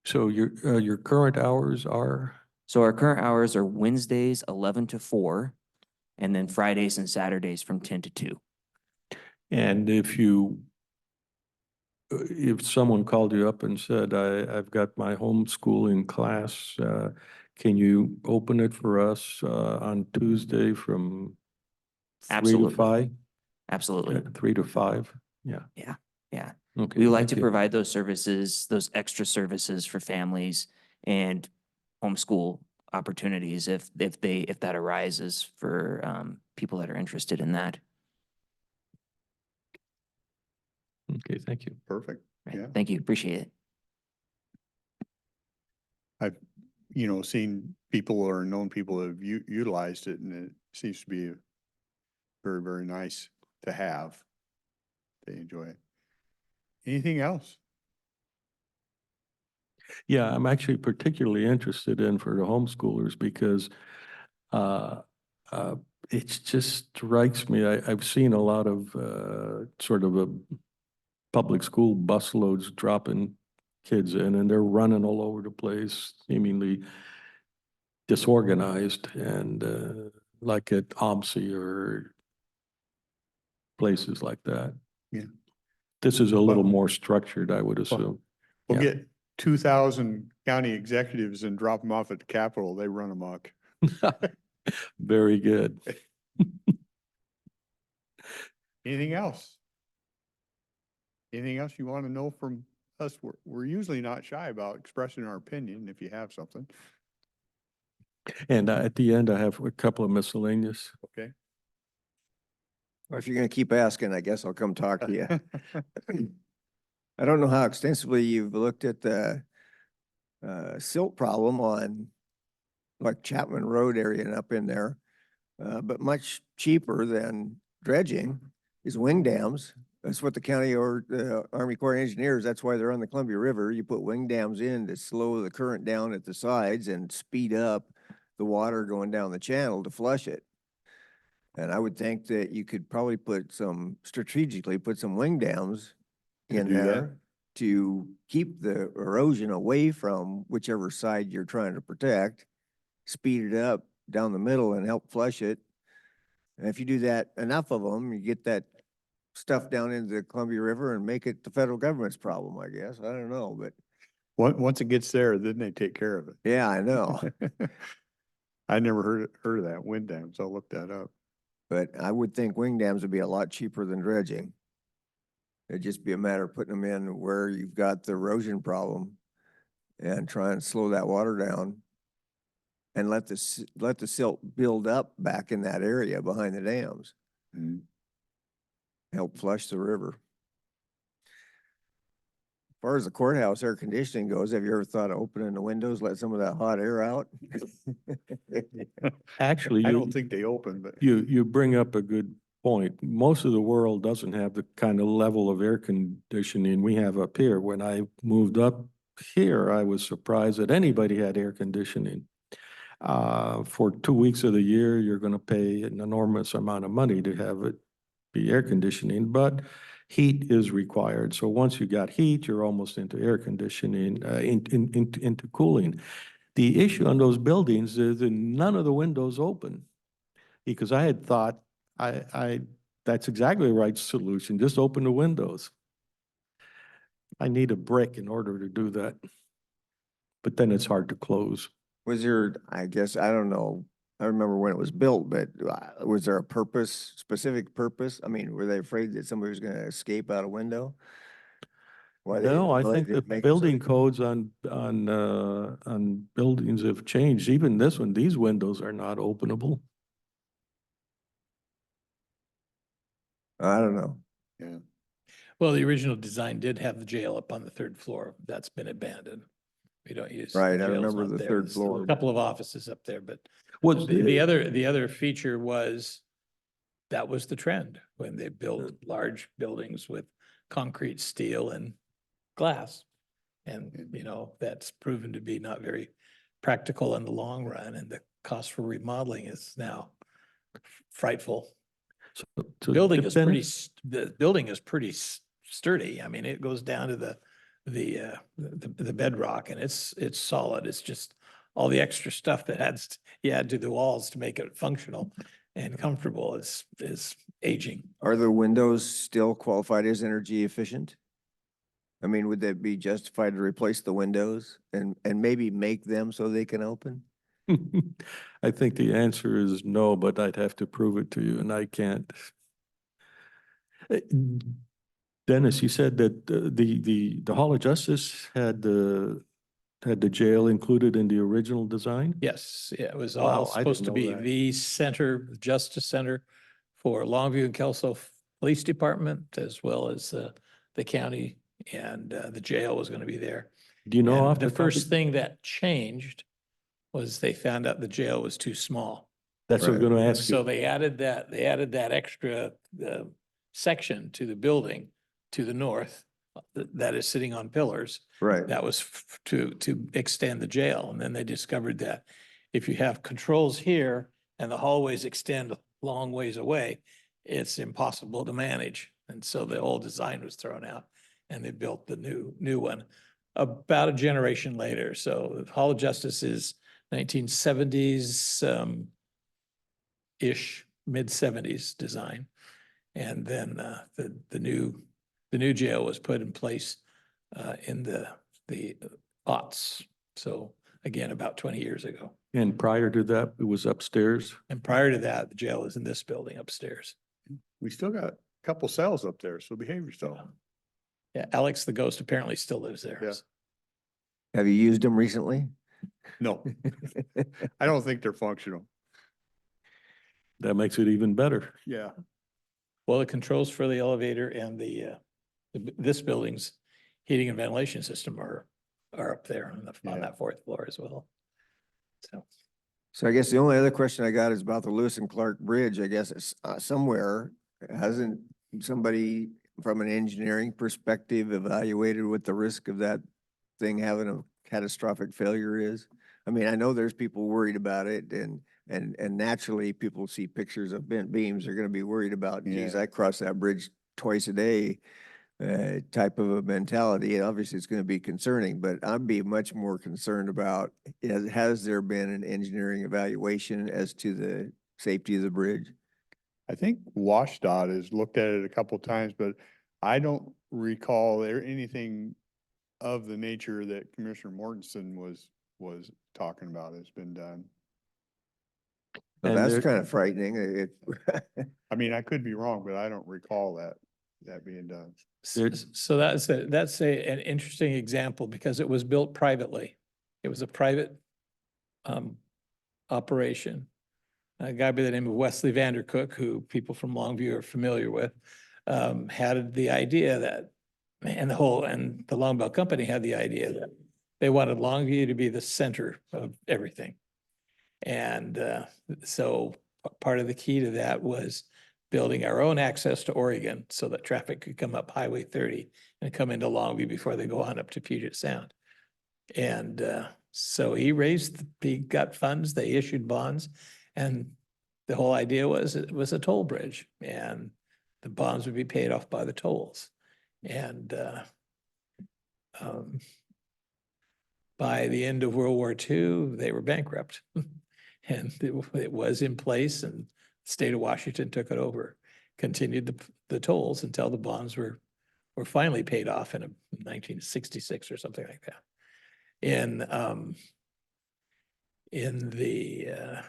So your current hours are? So our current hours are Wednesdays 11 to 4, and then Fridays and Saturdays from 10 to 2. And if someone called you up and said, I've got my homeschooling class, can you open it for us on Tuesday from 3 to Absolutely. 5? Absolutely. 3 to 5? Yeah. Yeah. Yeah. Okay. We like thank to you. provide those services, those extra services for families and homeschool opportunities if that arises for people that are interested in that. Okay, thank you. Perfect. Right. Yeah. Thank you. Appreciate it. I've, seen people or known people that have utilized it, and it seems to be very, very nice to have. They enjoy it. Anything else? Yeah, I'm actually particularly interested in for the homeschoolers because it just strikes me, I've seen a lot of sort of a public school busloads dropping kids in, and they're running all over the place, seemingly disorganized, and like at OMSI or places like that. Yeah. This is a little Well- more structured, I would assume. We'll Yeah. get 2,000 county executives and drop them off at the Capitol. They run amok. Very good. Anything else? Anything else you want to know from us, we're usually not shy about expressing our opinion if you have something, And at the end, I have a couple of miscellaneous. okay? Or if you're gonna keep asking, I guess I'll come talk to you. I don't know how extensively you've looked at the silt problem on like Chapman Road area and up in there. But much cheaper than dredging is wing dams. That's what the county or the Army Corps of Engineers, that's why they're on the Columbia River. You put wing dams in to slow the current down at the sides and speed up the water going down the channel to flush it. And I would think that you could probably strategically put some wing dams To in do that? there to keep the erosion away from whichever side you're trying to protect, speed it up down the middle and help flush it. And if you do that, enough of them, you get that stuff down into the Columbia River and make it the federal government's problem, I guess. I don't know, but Once it gets there, then they take care of it. yeah, I know. I never heard of that wind dam, so I'll look that up. But I would think wing dams would be a lot cheaper than dredging. It'd just be a matter of putting them in where you've got the erosion problem and try and slow that water down and let the silt build up back in that area behind the dams, Mm. help flush the river. As far as the courthouse air conditioning goes, have you ever thought of opening the windows, let some of that hot air out? Actually, I you, don't think they open, but you bring up a good point. Most of the world doesn't have the kind of level of air conditioning we have up here. When I moved up here, I was surprised that anybody had air conditioning. For 2 weeks of the year, you're going to pay an enormous amount of money to have it be air conditioning, but heat is required. So once you got heat, you're almost into air conditioning, into cooling. The issue on those buildings is that none of the windows open. Because I had thought, that's exactly the right solution, just open the windows. I need a brick in order to do that. But then it's hard to close. Was there, I guess, I don't know, I remember when it was built, but was there a specific purpose? I mean, were they afraid that somebody was gonna escape out a window? Why they No, I didn't think the make it so building they- codes on buildings have changed. Even this one, these windows are not openable. I don't know. yeah. Well, the original design did have the jail up on the third floor. That's been abandoned. We don't use. Right, I jail's remember not the there. third There's still floor. A couple of offices up there, but What's the other feature was that was the trend when they built large buildings with concrete, steel and glass. And, you know, that's proven to be not very practical in the long run, and the cost for remodeling is now frightful. So Building is depend- the building is pretty sturdy. I mean, it goes down to the bedrock, and it's solid. It's just all the extra stuff that you add to the walls to make it functional and comfortable is aging. Are the windows still qualified as energy efficient? I mean, would that be justified to replace the windows and maybe make them so they can open? I think the answer is no, but I'd have to prove it to you, and I can't. Dennis, you said that the Hall of Justice had the jail included in the original design? Yes, yeah, it was Wow, all I didn't supposed to know be that. the center, Justice Center for Longview and Kelso Police Department, as well as the county, and the jail was going to be there. Do you know And off the the top first of- thing that changed was they found out the jail was too small. That's what I'm Right. going to ask So you. they added that extra section to the building to the north that is sitting on pillars. Right. That was to extend the jail. And then they discovered that if you have controls here and the hallways extend a long ways away, it's impossible to manage. And so the old design was thrown out and they built the new one about a generation later. So the Hall of Justice is 1970s ish, mid-70s design. And then the new jail was put in place in the aughts. So again, about 20 years ago. And prior to that, it was upstairs. And prior to that, the jail is in this building upstairs. We still got a couple cells up there, so behave yourself. Yeah, Alex the ghost apparently still lives there. Yeah. Have you used them recently? No, I don't think they're functional. That makes it even better. Yeah. Well, the controls for the elevator and this building's heating and ventilation system are up there on Yeah. that fourth floor as well. So, So I guess the only other question I got is about the Lewis and Clark Bridge. I guess it's somewhere, hasn't somebody from an engineering perspective evaluated what the risk of that thing having a catastrophic failure is? I mean, I know there's people worried about it and naturally people see pictures of bent beams, they're gonna be worried about, geez, Yeah. I cross that bridge twice a day. Type of a mentality. And obviously, it's going to be concerning, but I'd be much more concerned about, has there been an engineering evaluation as to the safety of the bridge? I think WashDOT has looked at it a couple times, but I don't recall there anything of the nature that Commissioner Mortensen was talking about has been done. Well, And that's there- kind of frightening. I mean, I could be wrong, but I don't recall that being done. so that's an interesting example because it was built privately. It was a private operation. A guy by the name of Wesley Vandercook, who people from Longview are familiar with, had the idea that, and the Longbow Company had the idea that they wanted Longview to be the center of everything. And so part of the key to that was building our own access to Oregon so that traffic could come up Highway 30 and come into Longview before they go on up to Puget Sound. And so he got funds, they issued bonds, and the whole idea was it was a toll bridge and the bonds would be paid off by the tolls. And by the end of World War II, they were bankrupt. And it was in place and the state of Washington took it over, continued the tolls until the bonds were finally paid off in 1966 or something like that. In the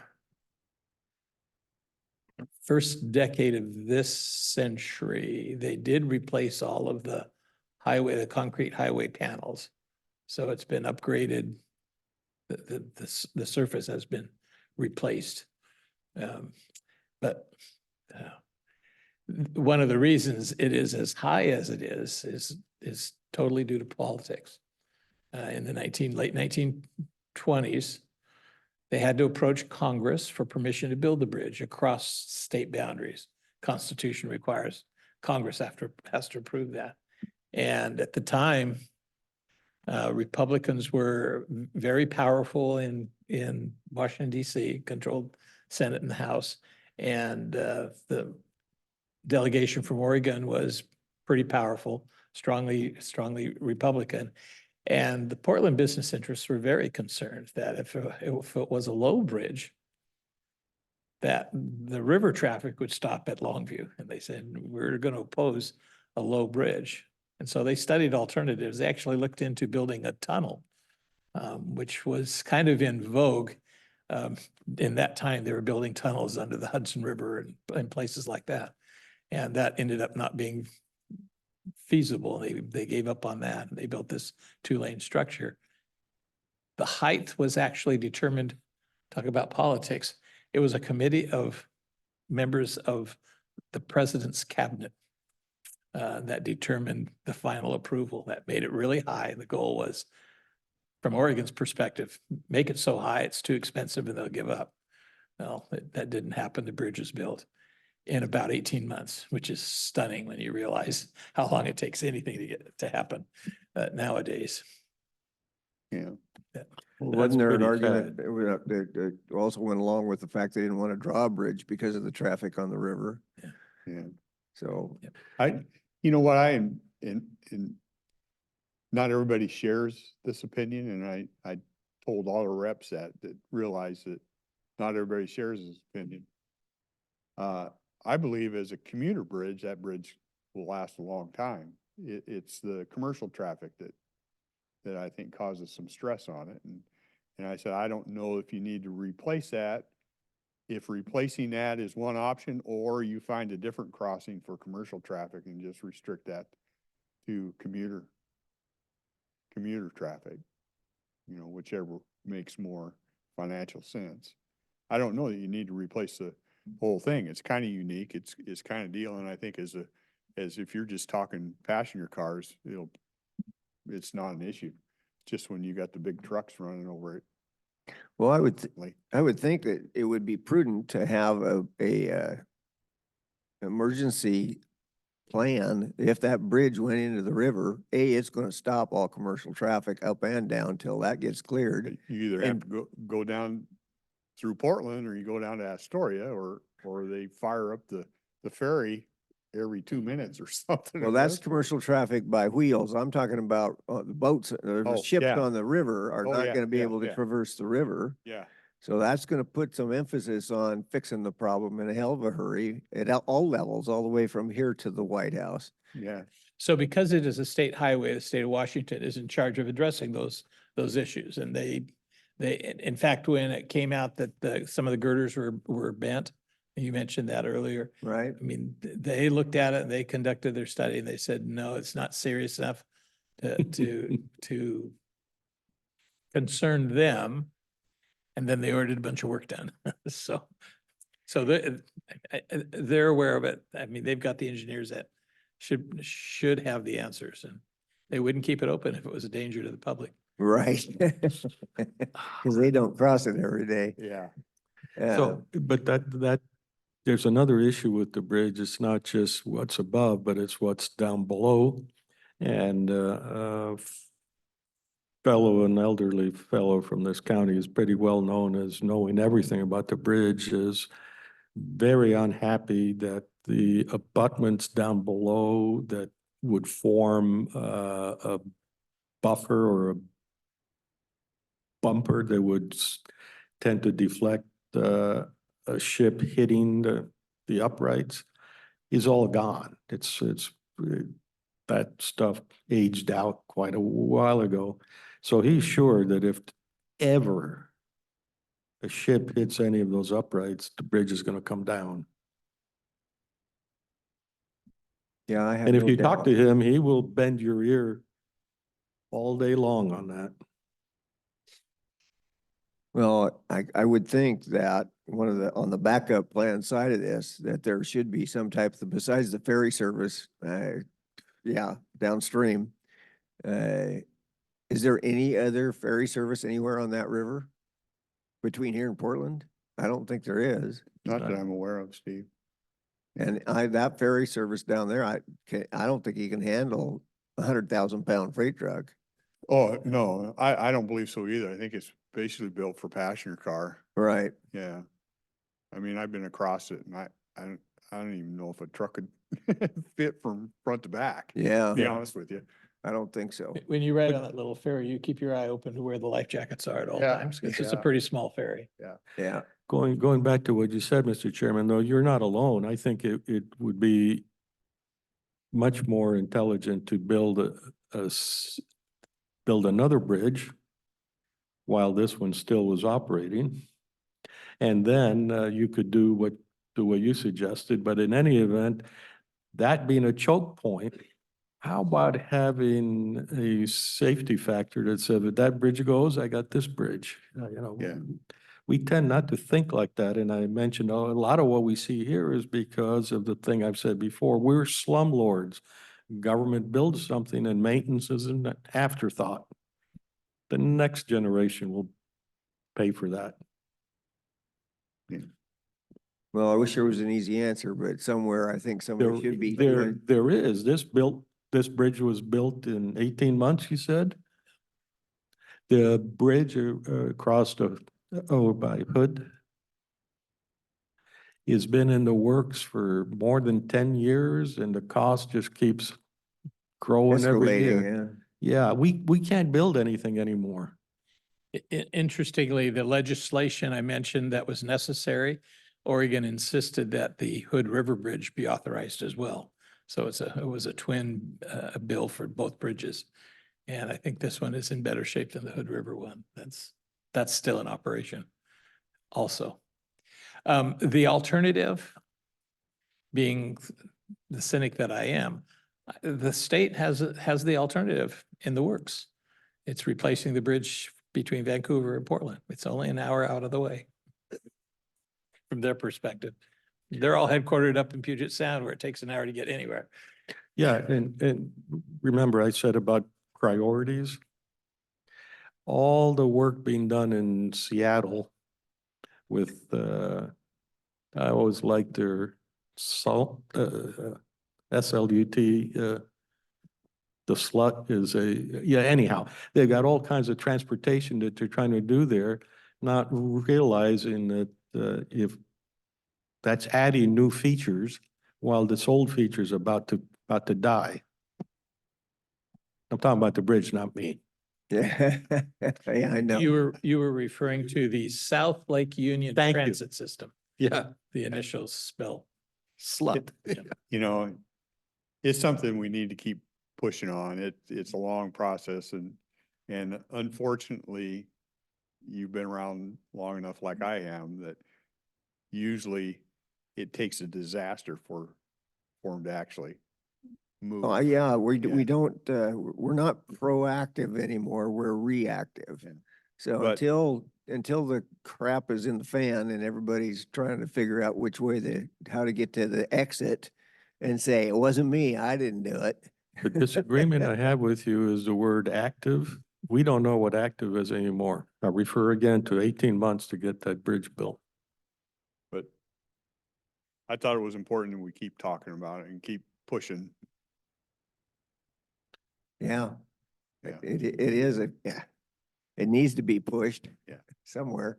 first decade of this century, they did replace all of the concrete highway panels. So it's been upgraded. The surface has been replaced. But one of the reasons it is as high as it is totally due to politics. In the late 1920s, they had to approach Congress for permission to build the bridge across state boundaries. Constitution requires Congress has to approve that. And at the time, Republicans were very powerful in Washington, D.C., controlled Senate and the House. And the delegation from Oregon was pretty powerful, strongly Republican. And the Portland business interests were very concerned that if it was a low bridge, that the river traffic would stop at Longview. And they said, we're going to oppose a low bridge. And so they studied alternatives. They actually looked into building a tunnel, which was kind of in vogue. In that time, they were building tunnels under the Hudson River and places like that. And that ended up not being feasible. They gave up on that and they built this 2-lane structure. The height was actually determined, talk about politics. It was a committee of members of the president's cabinet that determined the final approval. That made it really high. The goal was, from Oregon's perspective, make it so high it's too expensive and they'll give up. Well, that didn't happen. The bridge was built in about 18 months, which is stunning when you realize how long it takes anything to happen nowadays. Yeah. Wasn't there an pretty argument that also went along with the fact they didn't want to draw a bridge because of the traffic on the river? Yeah. So, You know what, I am in, not everybody shares this opinion, and I told all the reps that realize that not everybody shares this opinion. I believe as a commuter bridge, that bridge will last a long time. It's the commercial traffic that I think causes some stress on it. And I said, I don't know if you need to replace that. If replacing that is one option, or you find a different crossing for commercial traffic and just restrict that to commuter traffic, you know, whichever makes more financial sense. I don't know that you need to replace the whole thing. It's kind of unique. It's kind of deal. And I think as if you're just talking passenger cars, it's not an issue. Just when you got the big trucks running over it. Well, Like, I would think that it would be prudent to have a emergency plan. If that bridge went into the river, it's gonna stop all commercial traffic up and down till that gets cleared. you either have And- to go down through Portland or you go down to Astoria or they fire up the ferry every 2 minutes or something. Well, or that's less. commercial traffic by wheels. I'm talking about the boats, the Oh, ships yeah. on the river are Oh, not yeah, gonna be yeah, able to yeah. traverse the river. Yeah, So that's gonna put some emphasis on fixing the problem in a hell of a hurry at all levels, all the way from here to the White House. yeah. So because it is a state highway, the state of Washington is in charge of addressing those issues. And in fact, when it came out that some of the girders were bent, you mentioned that earlier. Right? I mean, they looked at it and they conducted their study and they said, no, it's not serious enough to concern them. And then they ordered a bunch of work done. So they're aware of it. I mean, they've got the engineers that should have the answers, and they wouldn't keep it open if it was a danger to the public. Right. Cause they don't cross it every day. Yeah. So, but there's another issue with the bridge. It's not just what's above, but it's what's down below. And an elderly fellow from this county is pretty well known as knowing everything about the bridge, is very unhappy that the abutments down below that would form a buffer or a bumper that would tend to deflect a ship hitting the uprights is all gone. That stuff aged out quite a while ago. So he's sure that if ever a ship hits any of those uprights, the bridge is going to come down. Yeah, I have And if no you talk doubt. to him, he will bend your ear all day long on that. Well, I would think that on the backup plan side of this, that there should be some type of, besides the ferry service, downstream. Is there any other ferry service anywhere on that river between here and Portland? I don't think there is. Not that I'm aware of, Steve. And that ferry service down there, I don't think you can handle 100,000-pound freight truck. Oh, no, I don't believe so either. I think it's basically built for passenger car. Right. Yeah. I mean, I've been across it and I don't even know if a truck could fit from front to back, Yeah, to be honest with you. I don't think so. When you ride on that little ferry, you keep your eye open to where the life jackets are at all Yeah, times, because it's a yeah. pretty small ferry. Yeah. Going back to what you said, Mr. Chairman, though, you're not alone. I think it would be much more intelligent to build another bridge while this one still was operating. And then you could do what you suggested, but in any event, that being a choke point, how about having a safety factor that said, if that bridge goes, I got this bridge, Yeah. We tend not to think like that. And I mentioned a lot of what we see here is because of the thing I've said before, we're slumlords. Government builds something and maintenance is an afterthought. The next generation will pay for that. Well, I wish there was an easy answer, but somewhere I think somebody should be. doing- There is. This bridge was built in 18 months, you said? The bridge across over by Hood has been in the works for more than 10 years and the cost just keeps growing every Escalating, year. yeah. Yeah, we can't build anything anymore. Interestingly, the legislation I mentioned that was necessary, Oregon insisted that the Hood River Bridge be authorized as well. So it was a twin bill for both bridges. And I think this one is in better shape than the Hood River one. That's still in operation also. The alternative, being the cynic that I am, The state has the alternative in the works. It's replacing the bridge between Vancouver and Portland. It's only an hour out of the way. From their perspective. They're all headquartered up in Puget Sound where it takes an hour to get anywhere. Yeah, and remember I said about priorities? All the work being done in Seattle with, I always liked their SLUT, the slut is anyhow, they've got all kinds of transportation that they're trying to do there, not realizing that if that's adding new features while this old feature is about to die. I'm talking about the bridge, not me. Yeah, yeah, I know. You were referring to the South Lake Union Thank you. Transit System, Yeah. the initial spell. Slut. You know, it's something we need to keep pushing on. It's a long process and unfortunately, you've been around long enough like I am that usually it takes a disaster for them to actually move. Oh, yeah, we Yeah. don't, we're not proactive anymore, we're reactive. Yeah. So But- until the crap is in the fan and everybody's trying to figure out which way how to get to the exit and say, it wasn't me, I didn't do it. The disagreement I have with you is the word active. We don't know what active is anymore. I refer again to 18 months to get that bridge built. But I thought it was important that we keep talking about it and keep pushing. Yeah. Yeah. It is yeah. It needs to be pushed. Yeah. Somewhere.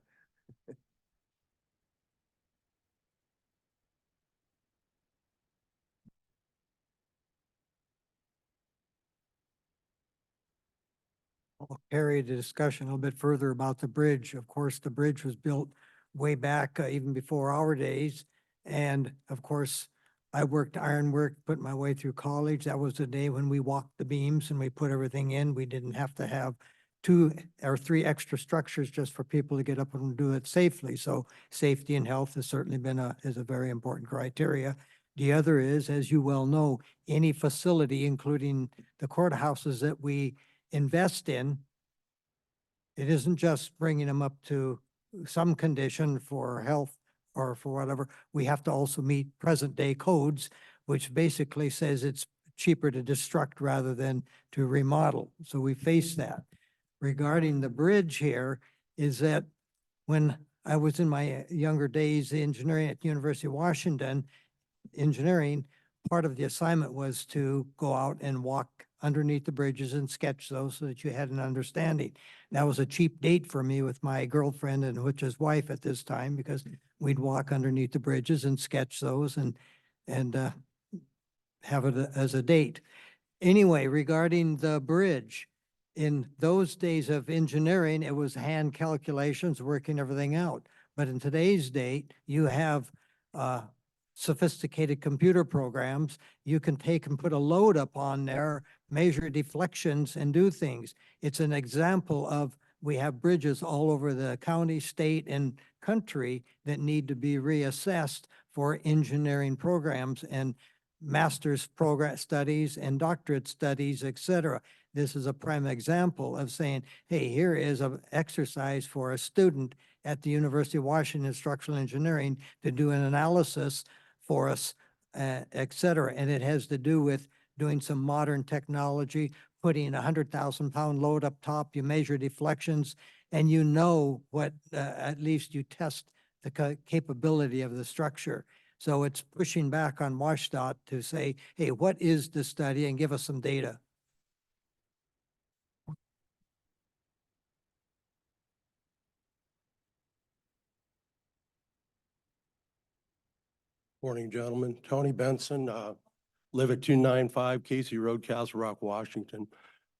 I'll carry the discussion a little bit further about the bridge. Of course, the bridge was built way back, even before our days. And of course, I worked ironwork, put my way through college. That was the day when we walked the beams and we put everything in. We didn't have to have 2 or 3 extra structures just for people to get up and do it safely. So safety and health has certainly been is a very important criteria. The other is, as you well know, any facility, including the courthouses that we invest in, it isn't just bringing them up to some condition for health or for whatever. We have to also meet present day codes, which basically says it's cheaper to destruct rather than to remodel. So we face that. Regarding the bridge here is that when I was in my younger days, engineering at University of Washington, engineering, part of the assignment was to go out and walk underneath the bridges and sketch those so that you had an understanding. That was a cheap date for me with my girlfriend and which is wife at this time, because we'd walk underneath the bridges and sketch those and have it as a date. Anyway, regarding the bridge, in those days of engineering, it was hand calculations, working everything out. But in today's date, you have sophisticated computer programs. You can take and put a load up on there, measure deflections and do things. It's an example of, we have bridges all over the county, state, and country that need to be reassessed for engineering programs and master's program studies and doctorate studies, et cetera. This is a prime example of saying, hey, here is an exercise for a student at the University of Washington Structural Engineering to do an analysis for us, et cetera. And it has to do with doing some modern technology, putting a 100,000-pound load up top, you measure deflections, and you know what, at least you test the capability of the structure. So it's pushing back on WashDOT to say, hey, what is the study, and give us some data. Morning, gentlemen. Tony Benson, live at 295 Casey Road, Castle Rock, Washington.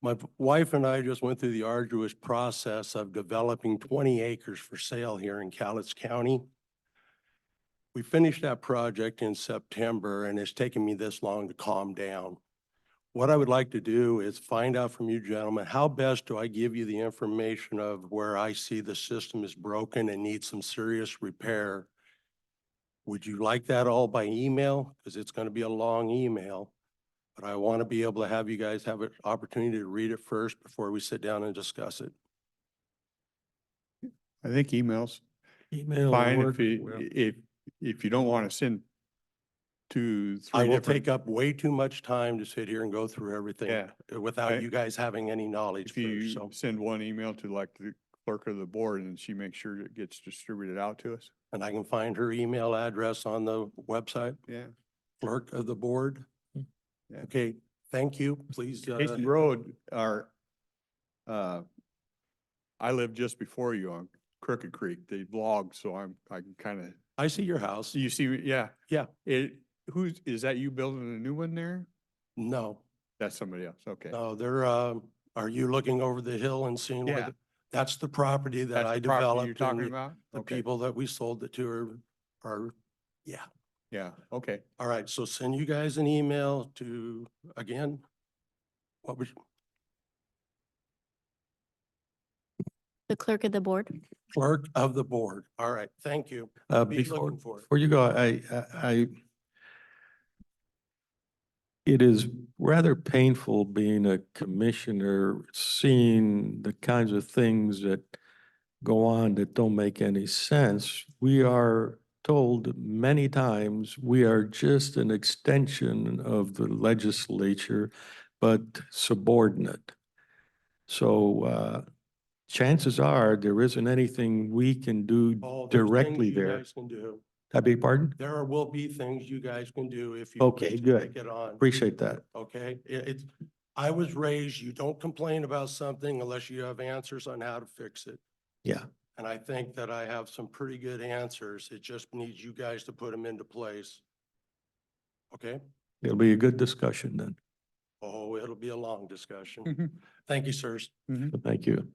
My wife and I just went through the arduous process of developing 20 acres for sale here in Cowlitz County. We finished that project in September, and it's taken me this long to calm down. What I would like to do is find out from you gentlemen, how best do I give you the information of where I see the system is broken and needs some serious repair? Would you like that all by email? Because it's going to be a long email. But I want to be able to have you guys have an opportunity to read it first before we sit down and discuss it. I think emails Email. fine Word, well, if you don't want to send to I three will different. take up way too much time to sit here and go through everything Yeah. without I- you guys having any knowledge If you first, so. send one email to like the clerk of the board and she makes sure it gets distributed out to us. And I can find her email address on the website, Yeah. clerk of the board. Yeah. Okay, thank you. Please, Casey Road I live just before you on Crooked Creek. They vlog, so I can kind of, I see your house. you see, yeah. Yeah. Is that you building a new one there? No, That's somebody else. Okay. no, are you looking over the hill and seeing where Yeah. that's the property that That's I the property you're developed talking and about? the Okay. people that we sold it to are, yeah. Yeah, okay. All right, so send you guys an email to, again, what was, The clerk of the board. clerk of the board. All right, thank you. Be Before, looking for it. before you go, it is rather painful being a commissioner, seeing the kinds of things that go on that don't make any sense. We are told many times we are just an extension of the legislature, but subordinate. So chances are there isn't anything we can do Oh, there's things directly you there. guys can do. I beg your pardon? There will be things you guys can do if you. Okay, wish to good. Take it on, Appreciate that. okay? I was raised, you don't complain about something unless you have answers on how to fix it. Yeah. And I think that I have some pretty good answers. It just needs you guys to put them into place. Okay? It'll be a good discussion then. Oh, it'll be a long discussion. Mhm. Thank you, sirs. Thank you.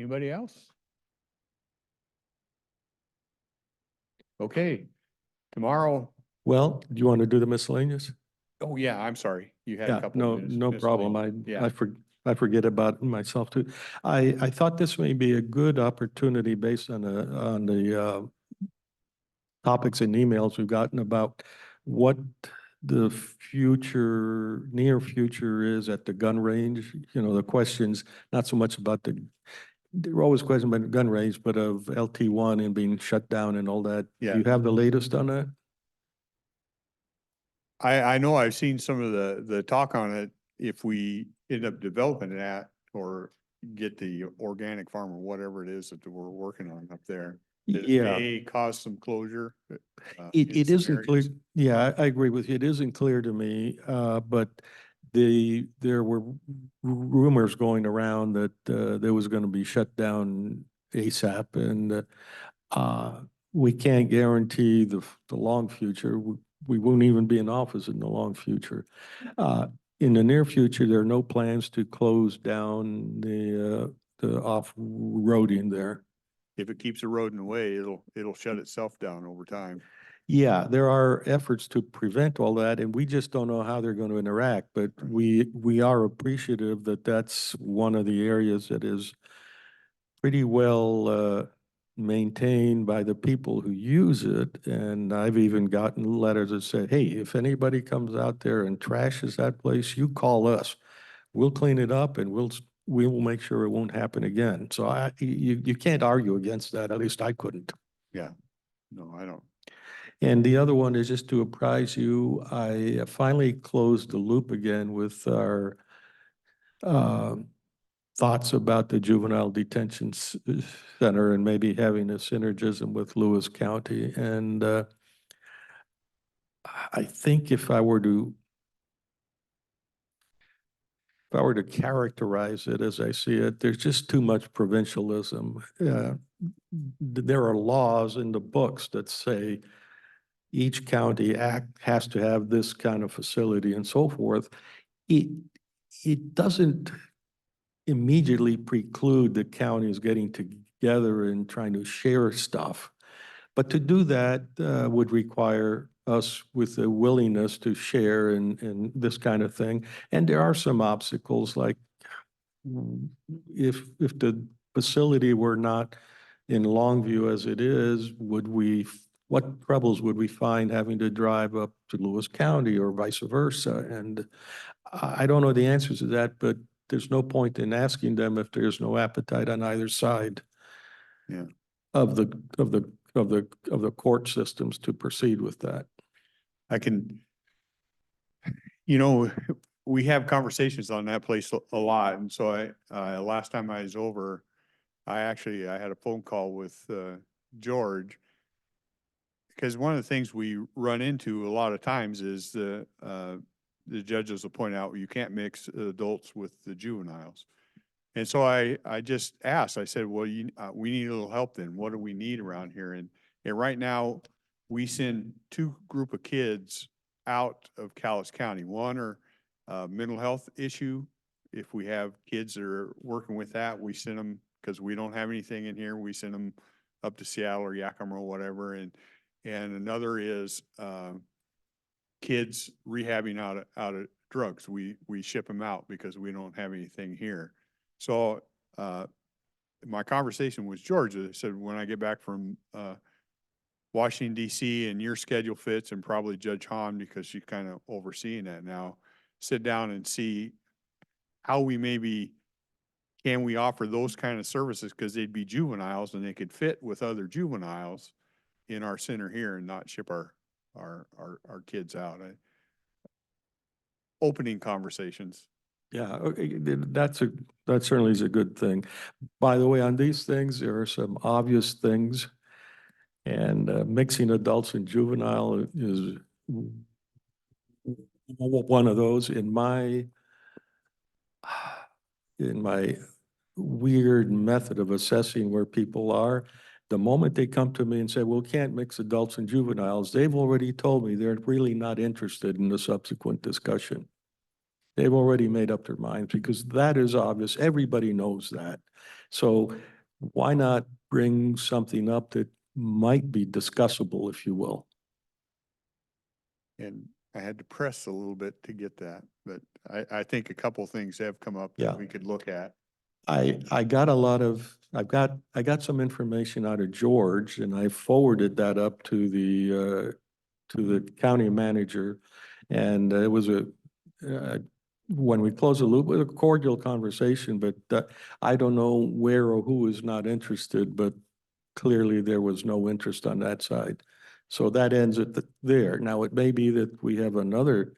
Anybody else? Okay, tomorrow, Well, do you want to do the miscellaneous? oh yeah, I'm sorry. You had a Yeah, couple no, minutes. no problem. miscellaneous. Yeah. I forget about myself too. I thought this may be a good opportunity based on the topics and emails we've gotten about what the future, near future is at the gun range. You know, the questions, not so much about there were always questions about the gun range, but of LT1 and being shut down and all that. Yeah. Do you have the latest on that? I know I've seen some of the talk on it. If we end up developing that or get the organic farm or whatever it is that we're working on up there. It Yeah. may cause some closure. It in some isn't clear, areas. yeah, I agree with you. It isn't clear to me, but there were rumors going around that there was going to be shut down ASAP, and we can't guarantee the long future. We won't even be in office in the long future. In the near future, there are no plans to close down the off-roading there. If it keeps eroding away, it'll shut itself down over time. Yeah, there are efforts to prevent all that, and we just don't know how they're going to interact, but we are appreciative that that's one of the areas that is pretty well maintained by the people who use it. And I've even gotten letters that say, hey, if anybody comes out there and trashes that place, you call us. We'll clean it up and we will make sure it won't happen again. So you can't argue against that. At least I couldn't. Yeah. No, I don't. And the other one is just to apprise you, I finally closed the loop again with our thoughts about the juvenile detention center and maybe having a synergism with Lewis County. And I think if I were to characterize it as I see it, there's just too much provincialism. There are laws in the books that say each county has to have this kind of facility and so forth. It doesn't immediately preclude the counties getting together and trying to share stuff. But to do that would require us with a willingness to share and this kind of thing. And there are some obstacles, like if the facility were not in Longview as it is, would we what troubles would we find having to drive up to Lewis County or vice versa? And I don't know the answers to that, but there's no point in asking them if there's no appetite on either side. Yeah. Of the court systems to proceed with that. I can, we have conversations on that place a lot. And so last time I was over, I had a phone call with, George. Because one of the things we run into a lot of times is the judges will point out, you can't mix adults with the juveniles. And so I just asked, I said, well, we need a little help then. What do we need around here? And right now, we send two group of kids out of Calais County. One are mental health issue. If we have kids that are working with that, we send them, because we don't have anything in here, we send them up to Seattle or Yakima or whatever. And another is kids rehabbing out of drugs. We ship them out because we don't have anything here. So, my conversation with George, I said, when I get back from, Washington DC and your schedule fits, and probably Judge Hahn, because she's kind of overseeing that now, sit down and see how we can we offer those kind of services, because they'd be juveniles and they could fit with other juveniles in our center here and not ship our kids out. Opening conversations. Yeah, okay, that certainly is a good thing. By the way, on these things, there are some obvious things. And mixing adults and juvenile is one of those. In my weird method of assessing where people are, the moment they come to me and say, well, we can't mix adults and juveniles, they've already told me they're really not interested in the subsequent discussion. They've already made up their minds, because that is obvious. Everybody knows that. So why not bring something up that might be discussable, if you will? And I had to press a little bit to get that, but I think a couple things have come up Yeah. that we could look at. I got I got some information out of George, and I forwarded that up to the county manager. And it was when we close the loop, with a cordial conversation, but I don't know where or who is not interested, but clearly there was no interest on that side. So that ends it there. Now, it may be that we have another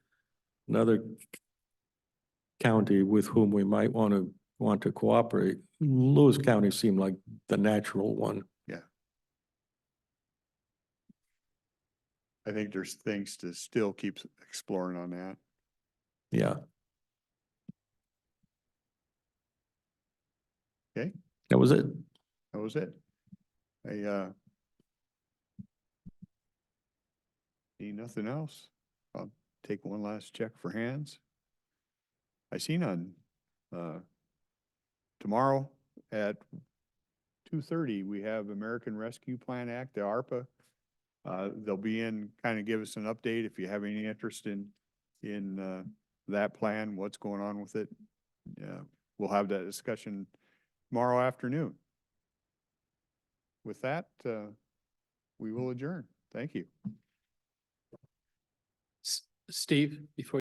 county with whom we might want to cooperate. Lewis County seemed like the natural one. Yeah. I think there's things to still keep exploring on that. Yeah. Okay. That was it. That was it. See nothing else. I'll take one last check for hands. I see none. Tomorrow at 2:30, we have American Rescue Plan Act, the ARPA. They'll be in, kind of give us an update if you have any interest in that plan, what's going on with it. We'll have that discussion tomorrow afternoon. With that, we will adjourn. Thank you. Steve, before